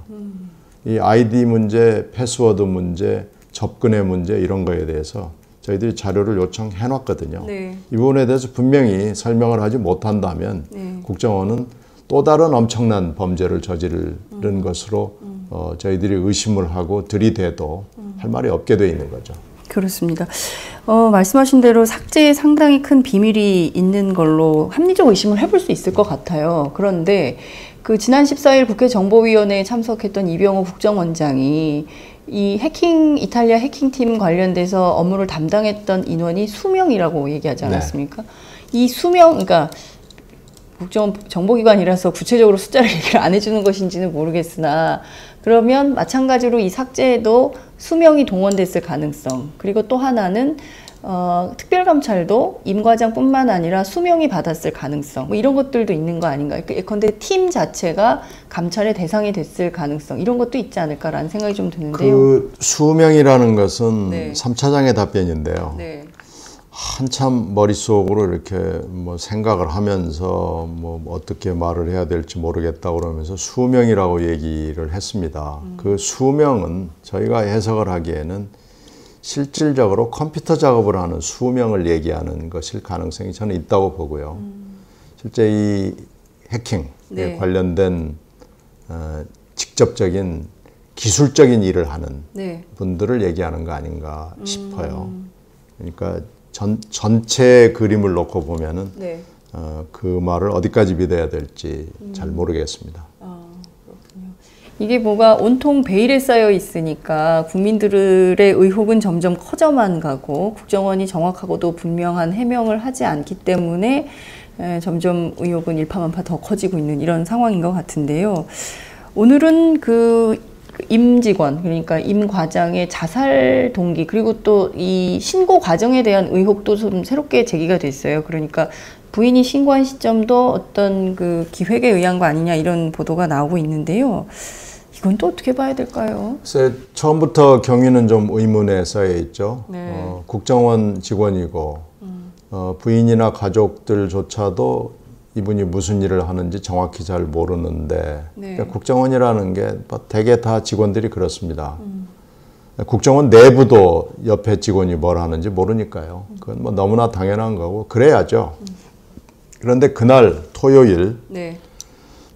이 아이디 문제, 패스워드 문제, 접근의 문제 이런 거에 대해서 저희들이 자료를 요청해 놨거든요. 네. 이 부분에 대해서 분명히 설명을 하지 못한다면 네. 국정원은 또 다른 엄청난 범죄를 저지른 것으로 저희들이 의심을 하고 들이대도 할 말이 없게 돼 있는 거죠. 그렇습니다. 말씀하신 대로 삭제에 상당히 큰 비밀이 있는 걸로 합리적 의심을 해볼 수 있을 것 같아요. 그런데 그 지난 14일 국회 정보위원회에 참석했던 이병호 국정원장이 이 이탈리아 해킹팀 관련돼서 업무를 담당했던 인원이 수명이라고 얘기하지 않았습니까? 이 수명, 그러니까 국정원 정보기관이라서 구체적으로 숫자를 얘기를 안 해주는 것인지는 모르겠으나 그러면 마찬가지로 이 삭제에도 수명이 동원됐을 가능성, 그리고 또 하나는 특별감찰도 임 과장뿐만 아니라 수명이 받았을 가능성, 뭐 이런 것들도 있는 거 아닌가. 예컨대 팀 자체가 감찰의 대상이 됐을 가능성, 이런 것도 있지 않을까라는 생각이 좀 드는데요. 그 수명이라는 것은 네. 3차장의 답변인데요. 네. 한참 머릿속으로 이렇게 뭐 생각을 하면서 뭐 어떻게 말을 해야 될지 모르겠다 그러면서 수명이라고 얘기를 했습니다. 그 수명은 저희가 해석을 하기에는 실질적으로 컴퓨터 작업을 하는 수명을 얘기하는 것일 가능성이 저는 있다고 보고요. 실제 이 해킹에 네. 관련된 직접적인 기술적인 일을 하는 네. 분들을 얘기하는 거 아닌가 싶어요. 그러니까 전체 그림을 놓고 보면은 네. 그 말을 어디까지 믿어야 될지 잘 모르겠습니다. 이게 뭐가 온통 베일에 쌓여 있으니까 국민들의 의혹은 점점 커져만 가고 국정원이 정확하고도 분명한 해명을 하지 않기 때문에 점점 의혹은 일파만파 더 커지고 있는 이런 상황인 것 같은데요. 오늘은 그 임 직원, 그러니까 임 과장의 자살 동기, 그리고 또 이 신고 과정에 대한 의혹도 좀 새롭게 제기가 됐어요. 그러니까 부인이 신고한 시점도 어떤 그 기획에 의한 거 아니냐 이런 보도가 나오고 있는데요. 이건 또 어떻게 봐야 될까요? 글쎄, 처음부터 경위는 좀 의문에 쌓여 있죠. 네. 국정원 직원이고 부인이나 가족들조차도 이분이 무슨 일을 하는지 정확히 잘 모르는데 네. 그러니까 국정원이라는 게 대개 다 직원들이 그렇습니다. 국정원 내부도 옆에 직원이 뭘 하는지 모르니까요. 그건 뭐 너무나 당연한 거고 그래야죠. 그런데 그날 토요일 네.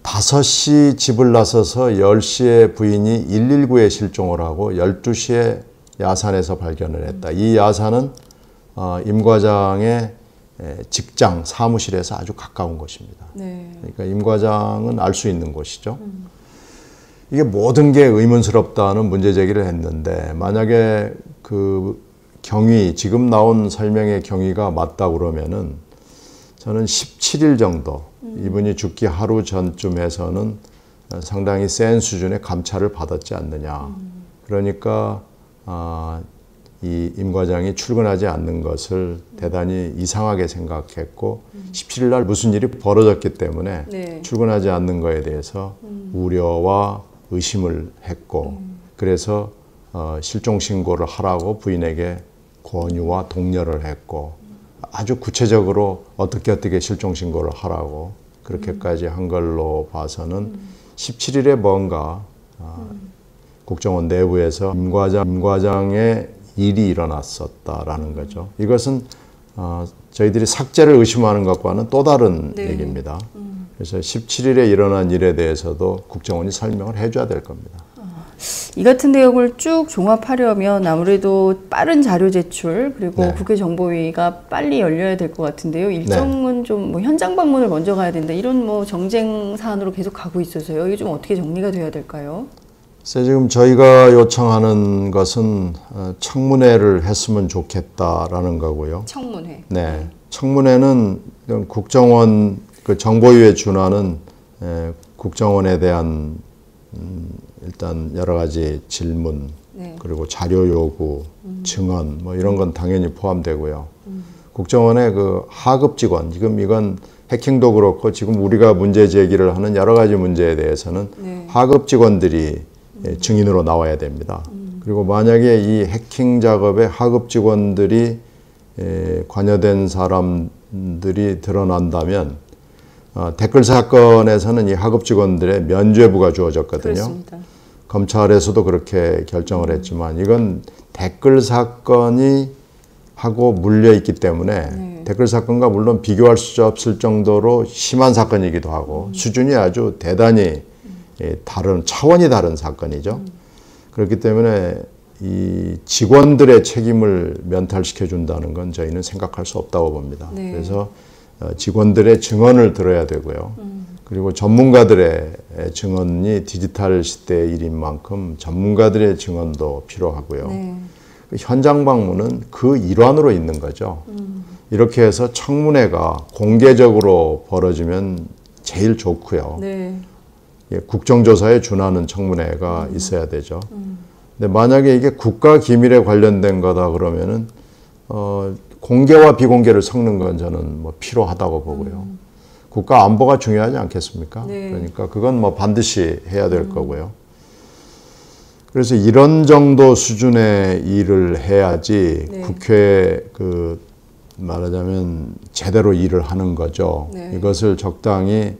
5시 집을 나서서 10시에 부인이 119에 실종을 하고 12시에 야산에서 발견을 했다. 이 야산은 임 과장의 직장 사무실에서 아주 가까운 곳입니다. 네. 그러니까 임 과장은 알 수 있는 곳이죠. 이게 모든 게 의문스럽다는 문제 제기를 했는데 만약에 그 경위, 지금 나온 설명의 경위가 맞다 그러면은 저는 17일 정도 이분이 죽기 하루 전쯤에서는 상당히 센 수준의 감찰을 받았지 않느냐. 그러니까 이 임 과장이 출근하지 않는 것을 대단히 이상하게 생각했고 17일 날 무슨 일이 벌어졌기 때문에 네. 출근하지 않는 거에 대해서 우려와 의심을 했고 그래서 실종 신고를 하라고 부인에게 권유와 독려를 했고 아주 구체적으로 어떻게 실종 신고를 하라고 그렇게까지 한 걸로 봐서는 17일에 뭔가 국정원 내부에서 임 과장의 일이 일어났었다라는 거죠. 이것은 저희들이 삭제를 의심하는 것과는 또 다른 네. 얘기입니다. 그래서 17일에 일어난 일에 대해서도 국정원이 설명을 해줘야 될 겁니다. 이 같은 내용을 쭉 종합하려면 아무래도 빠른 자료 제출 그리고 네. 국회 정보위가 빨리 열려야 될 것 같은데요. 일정은 좀 뭐 현장 방문을 먼저 가야 된다 이런 뭐 정쟁 사안으로 계속 가고 있어서요. 이게 좀 어떻게 정리가 돼야 될까요? 그래서 지금 저희가 요청하는 것은 청문회를 했으면 좋겠다라는 거고요. 청문회. 네, 청문회는 국정원 그 정보위에 준하는 국정원에 대한 일단 여러 가지 질문 네. 그리고 자료 요구, 증언 뭐 이런 건 당연히 포함되고요. 국정원의 그 하급 직원 지금 이건 해킹도 그렇고 지금 우리가 문제 제기를 하는 여러 가지 문제에 대해서는 네. 하급 직원들이 증인으로 나와야 됩니다. 그리고 만약에 이 해킹 작업에 하급 직원들이 관여된 사람들이 드러난다면 댓글 사건에서는 이 하급 직원들의 면죄부가 주어졌거든요. 그렇습니다. 검찰에서도 그렇게 결정을 했지만 이건 댓글 사건이 하고 물려 있기 때문에 네. 댓글 사건과 물론 비교할 수 없을 정도로 심한 사건이기도 하고 수준이 아주 대단히 다른 차원이 다른 사건이죠. 그렇기 때문에 이 직원들의 책임을 면탈시켜 준다는 건 저희는 생각할 수 없다고 봅니다. 네. 그래서 직원들의 증언을 들어야 되고요. 그리고 전문가들의 증언이 디지털 시대의 일인 만큼 전문가들의 증언도 필요하고요. 네. 현장 방문은 그 일환으로 있는 거죠. 이렇게 해서 청문회가 공개적으로 벌어지면 제일 좋고요. 네. 국정조사에 준하는 청문회가 있어야 되죠. 근데 만약에 이게 국가 기밀에 관련된 거다 그러면은 공개와 비공개를 섞는 건 저는 뭐 필요하다고 보고요. 국가 안보가 중요하지 않겠습니까? 네. 그러니까 그건 뭐 반드시 해야 될 거고요. 그래서 이런 정도 수준의 일을 해야지 네. 국회 그 말하자면 제대로 일을 하는 거죠. 네. 이것을 적당히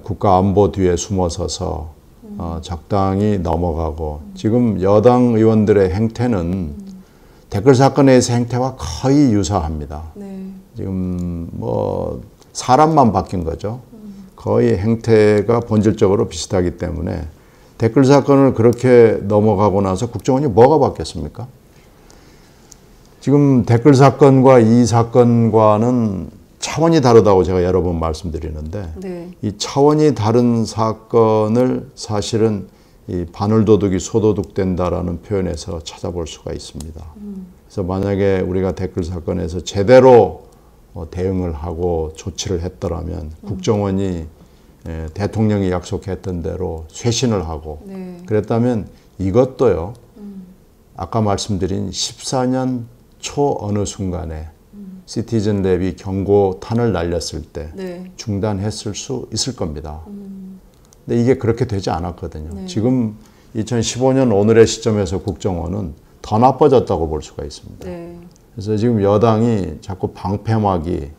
국가 안보 뒤에 숨어서서 적당히 넘어가고 지금 여당 의원들의 행태는 댓글 사건에서 행태와 거의 유사합니다. 네. 지금 뭐 사람만 바뀐 거죠. 거의 행태가 본질적으로 비슷하기 때문에 댓글 사건을 그렇게 넘어가고 나서 국정원이 뭐가 바뀌었습니까? 지금 댓글 사건과 이 사건과는 차원이 다르다고 제가 여러 번 말씀드리는데 네. 이 차원이 다른 사건을 사실은 이 바늘도둑이 소도둑된다라는 표현에서 찾아볼 수가 있습니다. 그래서 만약에 우리가 댓글 사건에서 제대로 대응을 하고 조치를 했더라면 국정원이 대통령이 약속했던 대로 쇄신을 하고 네. 그랬다면 이것도요. 아까 말씀드린 14년 초 어느 순간에 시티즌 랩이 경고탄을 날렸을 때 네. 중단했을 수 있을 겁니다. 근데 이게 그렇게 되지 않았거든요. 네. 지금 2015년 오늘의 시점에서 국정원은 더 나빠졌다고 볼 수가 있습니다. 네. 그래서 지금 여당이 자꾸 방패막이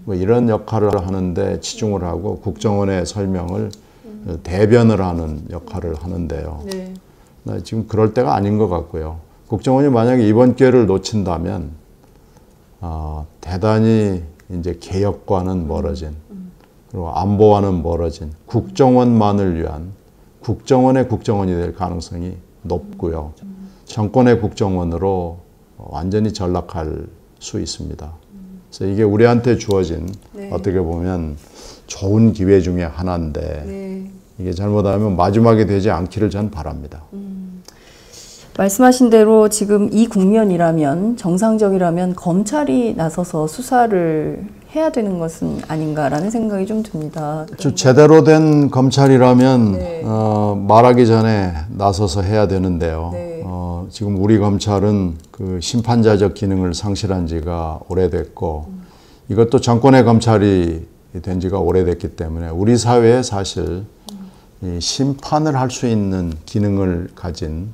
뭐 이런 역할을 하는데 치중을 하고 국정원의 설명을 대변을 하는 역할을 하는데요. 네. 지금 그럴 때가 아닌 것 같고요. 국정원이 만약에 이번 기회를 놓친다면 대단히 이제 개혁과는 멀어진 그리고 안보와는 멀어진 국정원만을 위한 국정원의 국정원이 될 가능성이 높고요. 정권의 국정원으로 완전히 전락할 수 있습니다. 그래서 이게 우리한테 주어진 네. 어떻게 보면 좋은 기회 중에 하나인데 네. 이게 잘못하면 마지막이 되지 않기를 전 바랍니다. 말씀하신 대로 지금 이 국면이라면 정상적이라면 검찰이 나서서 수사를 해야 되는 것은 아닌가라는 생각이 좀 듭니다. 제대로 된 검찰이라면 네. 말하기 전에 나서서 해야 되는데요. 네. 지금 우리 검찰은 그 심판자적 기능을 상실한 지가 오래됐고 이것도 정권의 검찰이 된 지가 오래됐기 때문에 우리 사회에 사실 이 심판을 할 수 있는 기능을 가진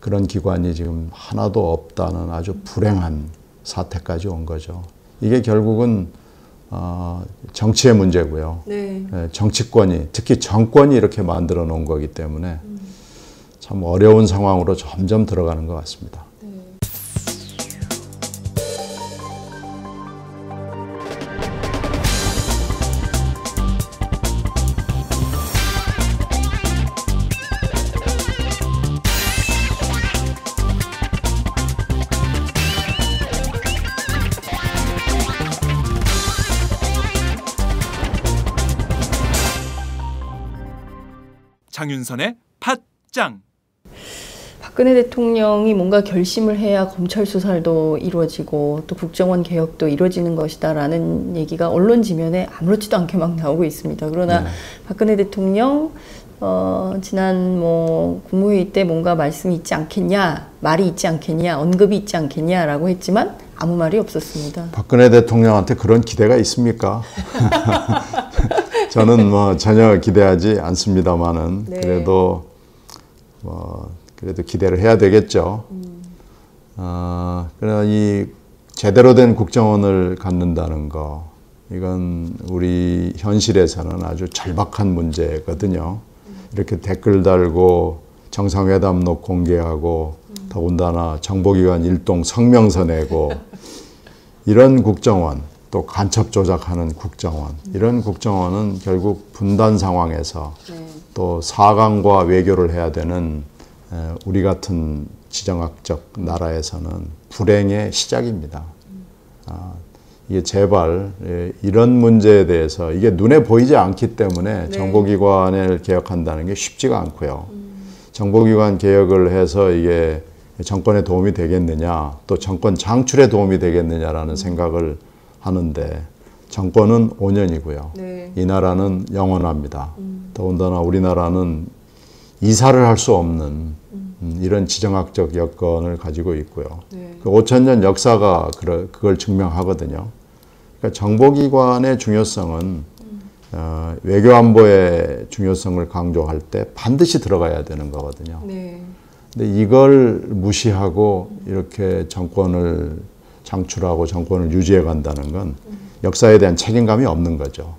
그런 기관이 지금 하나도 없다는 아주 불행한 사태까지 온 거죠. 이게 결국은 정치의 문제고요. 네. 정치권이, 특히 정권이 이렇게 만들어 놓은 거기 때문에 참 어려운 상황으로 점점 들어가는 것 같습니다. 장윤선의 팟짱. 박근혜 대통령이 뭔가 결심을 해야 검찰 수사도 이루어지고 또 국정원 개혁도 이루어지는 것이다라는 얘기가 언론 지면에 아무렇지도 않게 막 나오고 있습니다. 그러나 네. 박근혜 대통령 지난 국무회의 때 뭔가 말씀이 있지 않겠냐, 말이 있지 않겠냐, 언급이 있지 않겠냐라고 했지만 아무 말이 없었습니다. 박근혜 대통령한테 그런 기대가 있습니까? 저는 전혀 기대하지 않습니다만은 네. 그래도 기대를 해야 되겠죠. 그러나 이 제대로 된 국정원을 갖는다는 거, 이건 우리 현실에서는 아주 절박한 문제거든요. 이렇게 댓글 달고 정상회담록 공개하고 더군다나 정보기관 일동 성명서 내고 이런 국정원, 또 간첩 조작하는 국정원, 이런 국정원은 결국 분단 상황에서 또 사강과 외교를 해야 되는 우리 같은 지정학적 나라에서는 불행의 시작입니다. 이게 제발 이런 문제에 대해서 이게 눈에 보이지 않기 때문에 정보기관을 개혁한다는 게 쉽지가 않고요. 정보기관 개혁을 해서 이게 정권에 도움이 되겠느냐, 또 정권 장출에 도움이 되겠느냐라는 생각을 하는데 정권은 5년이고요. 네. 이 나라는 영원합니다. 더군다나 우리나라는 이사를 할 수 없는 이런 지정학적 여건을 가지고 있고요. 네. 그 5,000년 역사가 그걸 증명하거든요. 그러니까 정보기관의 중요성은 외교안보의 중요성을 강조할 때 반드시 들어가야 되는 거거든요. 네. 근데 이걸 무시하고 이렇게 정권을 장출하고 정권을 유지해 간다는 건 역사에 대한 책임감이 없는 거죠.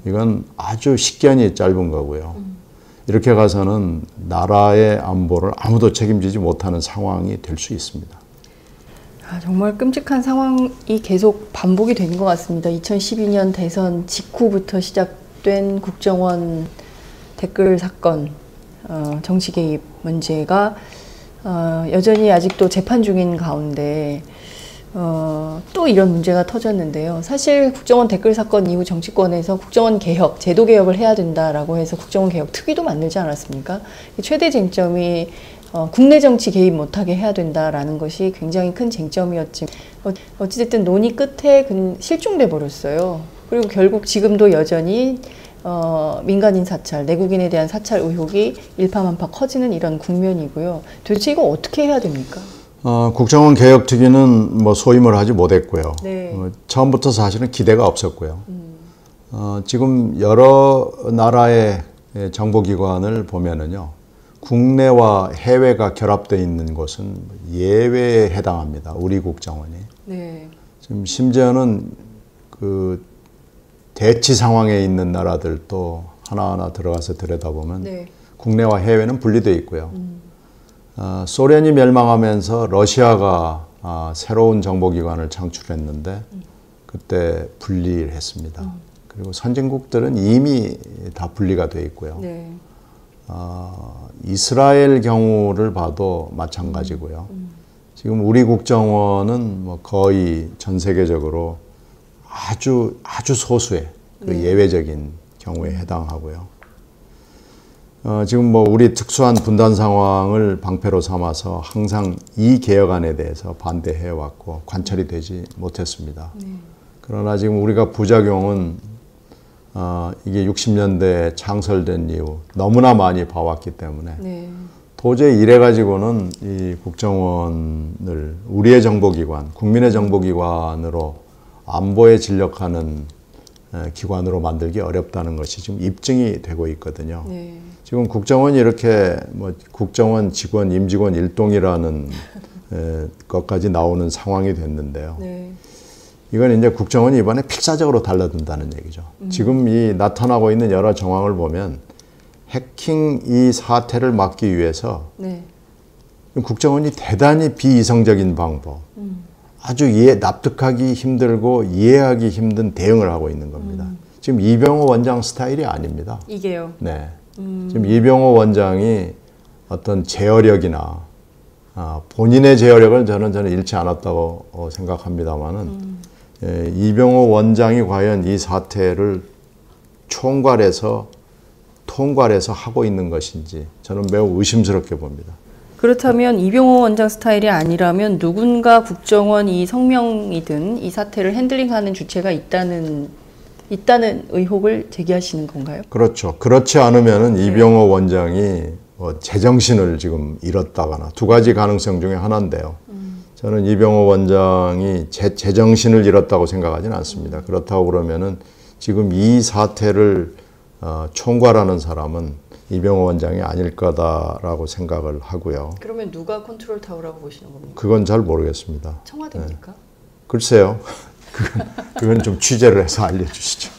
이건 아주 식견이 짧은 거고요. 이렇게 가서는 나라의 안보를 아무도 책임지지 못하는 상황이 될 수 있습니다. 정말 끔찍한 상황이 계속 반복이 되는 것 같습니다. 2012년 대선 직후부터 시작된 국정원 댓글 사건, 정치 개입 문제가 여전히 아직도 재판 중인 가운데 또 이런 문제가 터졌는데요. 사실 국정원 댓글 사건 이후 정치권에서 국정원 개혁, 제도 개혁을 해야 된다라고 해서 국정원 개혁 특위도 만들지 않았습니까? 최대 쟁점이 국내 정치 개입 못하게 해야 된다라는 것이 굉장히 큰 쟁점이었지만 어찌됐든 논의 끝에 실종돼 버렸어요. 그리고 결국 지금도 여전히 민간인 사찰, 내국인에 대한 사찰 의혹이 일파만파 커지는 이런 국면이고요. 도대체 이거 어떻게 해야 됩니까? 국정원 개혁특위는 소임을 하지 못했고요. 네. 처음부터 사실은 기대가 없었고요. 지금 여러 나라의 정보기관을 보면은요, 국내와 해외가 결합되어 있는 곳은 예외에 해당합니다. 우리 국정원이. 네. 지금 심지어는 그 대치 상황에 있는 나라들도 하나하나 들어가서 들여다보면 네. 국내와 해외는 분리되어 있고요. 소련이 멸망하면서 러시아가 새로운 정보기관을 창출했는데 그때 분리를 했습니다. 그리고 선진국들은 이미 다 분리가 되어 있고요. 네. 이스라엘 경우를 봐도 마찬가지고요. 지금 우리 국정원은 거의 전 세계적으로 아주 소수의 그 예외적인 경우에 해당하고요. 지금 우리 특수한 분단 상황을 방패로 삼아서 항상 이 개혁안에 대해서 반대해 왔고 관철이 되지 못했습니다. 그러나 지금 우리가 부작용은 이게 60년대에 창설된 이후 너무나 많이 봐왔기 때문에 도저히 이래 가지고는 이 국정원을 우리의 정보기관, 국민의 정보기관으로 안보에 진력하는 기관으로 만들기 어렵다는 것이 지금 입증이 되고 있거든요. 네. 지금 국정원이 이렇게 뭐 국정원 직원, 임직원 일동이라는 것까지 나오는 상황이 됐는데요. 네. 이건 이제 국정원이 이번에 필사적으로 달라든다는 얘기죠. 지금 이 나타나고 있는 여러 정황을 보면 해킹 이 사태를 막기 위해서 네. 국정원이 대단히 비이성적인 방법, 아주 납득하기 힘들고 이해하기 힘든 대응을 하고 있는 겁니다. 지금 이병호 원장 스타일이 아닙니다. 이게요. 네. 지금 이병호 원장이 어떤 제어력이나 본인의 제어력을 저는 잃지 않았다고 생각합니다만은 이병호 원장이 과연 이 사태를 통괄해서 하고 있는 것인지 저는 매우 의심스럽게 봅니다. 그렇다면 이병호 원장 스타일이 아니라면 누군가 국정원 이 성명이든 이 사태를 핸들링하는 주체가 있다는 의혹을 제기하시는 건가요? 그렇죠. 그렇지 않으면은 이병호 원장이 제정신을 지금 잃었다거나 두 가지 가능성 중에 하나인데요. 저는 이병호 원장이 제정신을 잃었다고 생각하지는 않습니다. 그렇다고 그러면은 지금 이 사태를 총괄하는 사람은 이병호 원장이 아닐 거다라고 생각을 하고요. 그러면 누가 컨트롤 타워라고 보시는 겁니까? 그건 잘 모르겠습니다. 청와대입니까? 글쎄요. 그건 좀 취재를 해서 알려주시죠.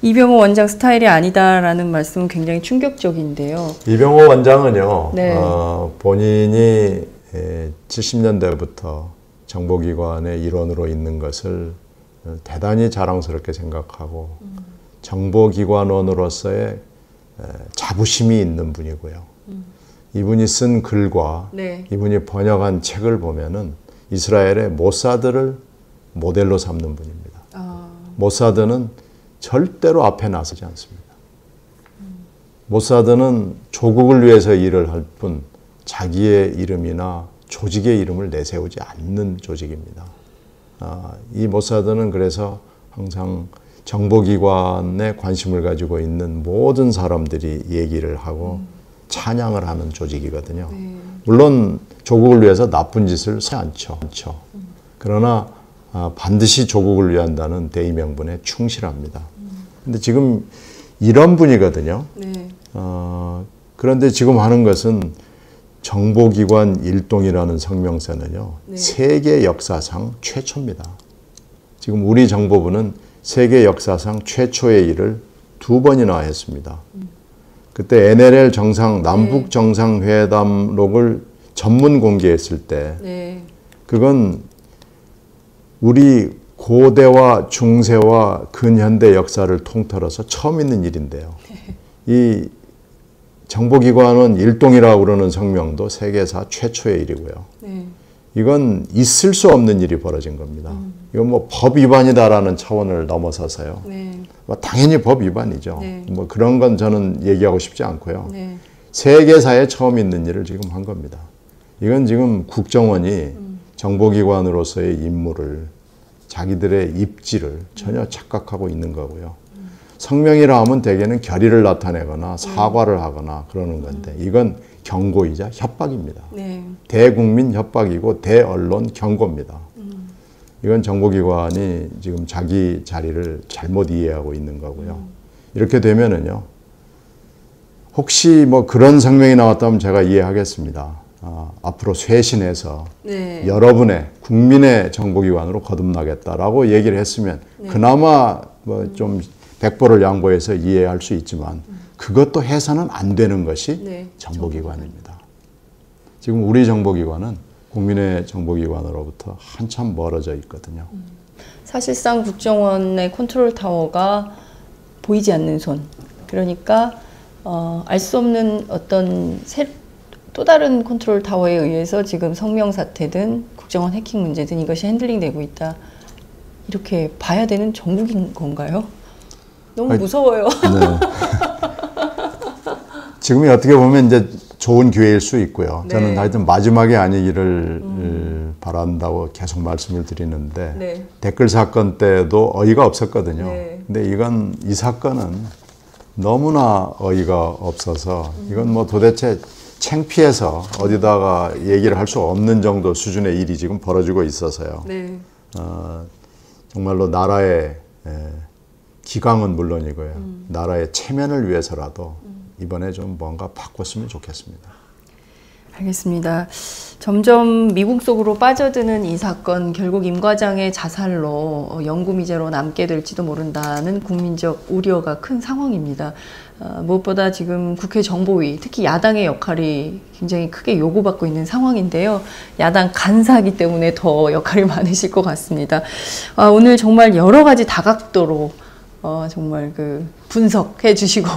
이병호 원장 스타일이 아니다라는 말씀은 굉장히 충격적인데요. 이병호 원장은요. 네. 본인이 70년대부터 정보기관의 일원으로 있는 것을 대단히 자랑스럽게 생각하고 정보기관원으로서의 자부심이 있는 분이고요. 이분이 쓴 글과 네. 이분이 번역한 책을 보면은 이스라엘의 모사드를 모델로 삼는 분입니다. 모사드는 절대로 앞에 나서지 않습니다. 모사드는 조국을 위해서 일을 할 뿐 자기의 이름이나 조직의 이름을 내세우지 않는 조직입니다. 이 모사드는 그래서 항상 정보기관에 관심을 가지고 있는 모든 사람들이 얘기를 하고 찬양을 하는 조직이거든요. 물론 조국을 위해서 나쁜 짓을 하지 않죠. 그러나 반드시 조국을 위한다는 대의명분에 충실합니다. 근데 지금 이런 분이거든요. 네. 그런데 지금 하는 것은 정보기관 일동이라는 성명서는요. 네. 세계 역사상 최초입니다. 지금 우리 정보부는 세계 역사상 최초의 일을 2번이나 했습니다. 그때 NLL 남북 정상회담록을 전문 공개했을 때 네. 그건 우리 고대와 중세와 근현대 역사를 통틀어서 처음 있는 일인데요. 이 정보기관은 일동이라고 그러는 성명도 세계사 최초의 일이고요. 네. 이건 있을 수 없는 일이 벌어진 겁니다. 이건 뭐 법 위반이다라는 차원을 넘어서서요. 네. 당연히 법 위반이죠. 네. 뭐 그런 건 저는 얘기하고 싶지 않고요. 네. 세계사에 처음 있는 일을 지금 한 겁니다. 이건 지금 국정원이 정보기관으로서의 임무를 자기들의 입지를 전혀 착각하고 있는 거고요. 성명이라 하면 대개는 결의를 나타내거나 사과를 하거나 그러는 건데 이건 경고이자 협박입니다. 네. 대국민 협박이고 대언론 경고입니다. 이건 정보기관이 지금 자기 자리를 잘못 이해하고 있는 거고요. 이렇게 되면은요. 혹시 뭐 그런 성명이 나왔다면 제가 이해하겠습니다. 앞으로 쇄신해서 네. 여러분의 국민의 정보기관으로 거듭나겠다라고 얘기를 했으면 그나마 뭐 좀 백보를 양보해서 이해할 수 있지만 그것도 해서는 안 되는 것이 네. 정보기관입니다. 지금 우리 정보기관은 국민의 정보기관으로부터 한참 멀어져 있거든요. 사실상 국정원의 컨트롤 타워가 보이지 않는 손. 그러니까 알 수 없는 어떤 또 다른 컨트롤 타워에 의해서 지금 성명 사태든 국정원 해킹 문제든 이것이 핸들링되고 있다. 이렇게 봐야 되는 정국인 건가요? 너무 무서워요. 네. 지금이 어떻게 보면 이제 좋은 기회일 수 있고요. 네. 저는 하여튼 마지막이 아니기를 바란다고 계속 말씀을 드리는데 네. 댓글 사건 때도 어이가 없었거든요. 네. 근데 이 사건은 너무나 어이가 없어서 이건 뭐 도대체 창피해서 어디다가 얘기를 할 수 없는 정도 수준의 일이 지금 벌어지고 있어서요. 네. 정말로 나라의 기강은 물론이고요. 나라의 체면을 위해서라도 이번에 좀 뭔가 바꿨으면 좋겠습니다. 알겠습니다. 점점 미국 속으로 빠져드는 이 사건, 결국 임 과장의 자살로 영구미제로 남게 될지도 모른다는 국민적 우려가 큰 상황입니다. 무엇보다 지금 국회 정보위, 특히 야당의 역할이 굉장히 크게 요구받고 있는 상황인데요. 야당 간사이기 때문에 더 역할이 많으실 것 같습니다. 오늘 정말 여러 가지 다각도로 정말 분석해 주시고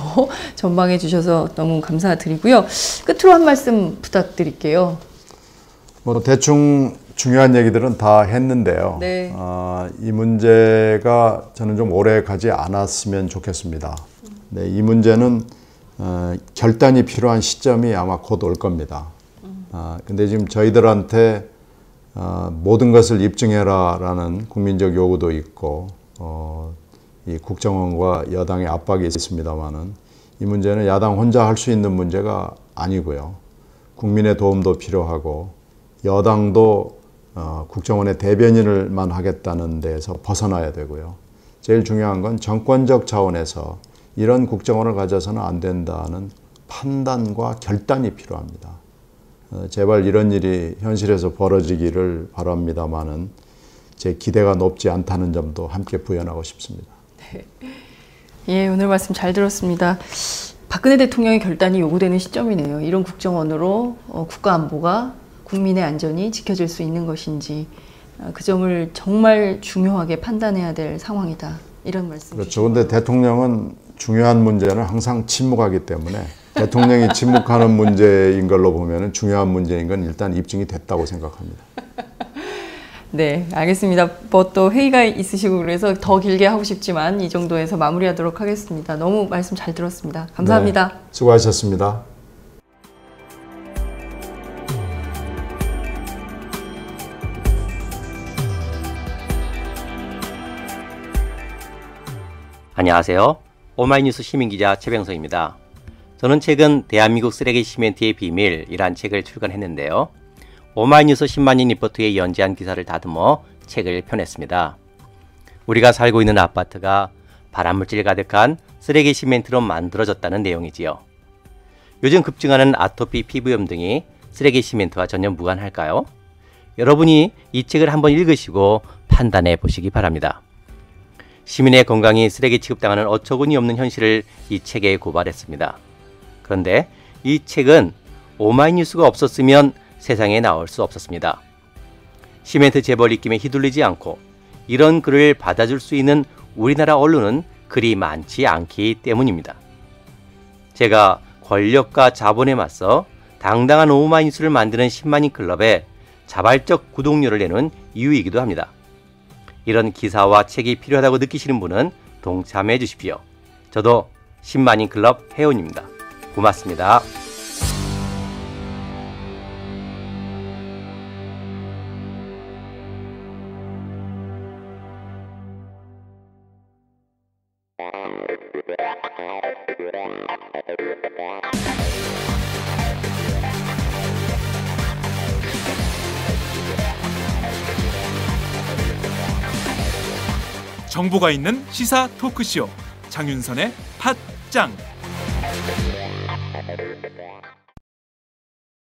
전방해 주셔서 너무 감사드리고요. 끝으로 한 말씀 부탁드릴게요. 뭐 대충 중요한 얘기들은 다 했는데요. 네. 이 문제가 저는 좀 오래 가지 않았으면 좋겠습니다. 네, 이 문제는 결단이 필요한 시점이 아마 곧 올 겁니다. 근데 지금 저희들한테 모든 것을 입증해라라는 국민적 요구도 있고 이 국정원과 여당의 압박이 있습니다만은 이 문제는 야당 혼자 할 수 있는 문제가 아니고요. 국민의 도움도 필요하고 여당도 국정원의 대변인을만 하겠다는 데에서 벗어나야 되고요. 제일 중요한 건 정권적 차원에서 이런 국정원을 가져서는 안 된다는 판단과 결단이 필요합니다. 제발 이런 일이 현실에서 벌어지기를 바랍니다만은 제 기대가 높지 않다는 점도 함께 부연하고 싶습니다. 네. 예, 오늘 말씀 잘 들었습니다. 박근혜 대통령의 결단이 요구되는 시점이네요. 이런 국정원으로 국가 안보가 국민의 안전이 지켜질 수 있는 것인지 그 점을 정말 중요하게 판단해야 될 상황이다. 이런 말씀. 그렇죠. 그런데 대통령은 중요한 문제는 항상 침묵하기 때문에 대통령이 침묵하는 문제인 걸로 보면 중요한 문제인 건 일단 입증이 됐다고 생각합니다. 네, 알겠습니다. 뭐 또 회의가 있으시고 그래서 더 길게 하고 싶지만 이 정도에서 마무리하도록 하겠습니다. 너무 말씀 잘 들었습니다. 감사합니다. 네, 수고하셨습니다. 안녕하세요. 오마이뉴스 시민기자 최병석입니다. 저는 최근 대한민국 쓰레기 시멘트의 비밀이란 책을 출간했는데요. 오마이뉴스 10만인 리포트의 연재한 기사를 다듬어 책을 펴냈습니다. 우리가 살고 있는 아파트가 발암물질 가득한 쓰레기 시멘트로 만들어졌다는 내용이지요. 요즘 급증하는 아토피, 피부염 등이 쓰레기 시멘트와 전혀 무관할까요? 여러분이 이 책을 한번 읽으시고 판단해 보시기 바랍니다. 시민의 건강이 쓰레기 취급당하는 어처구니 없는 현실을 이 책에 고발했습니다. 그런데 이 책은 오마이뉴스가 없었으면 세상에 나올 수 없었습니다. 시멘트 재벌 입김에 휘둘리지 않고 이런 글을 받아줄 수 있는 우리나라 언론은 그리 많지 않기 때문입니다. 제가 권력과 자본에 맞서 당당한 오마이뉴스를 만드는 10만인 클럽에 자발적 구독료를 내는 이유이기도 합니다. 이런 기사와 책이 필요하다고 느끼시는 분은 동참해 주십시오. 저도 10만인 클럽 회원입니다. 고맙습니다. 정보가 있는 시사 토크쇼 장윤선의 팟짱.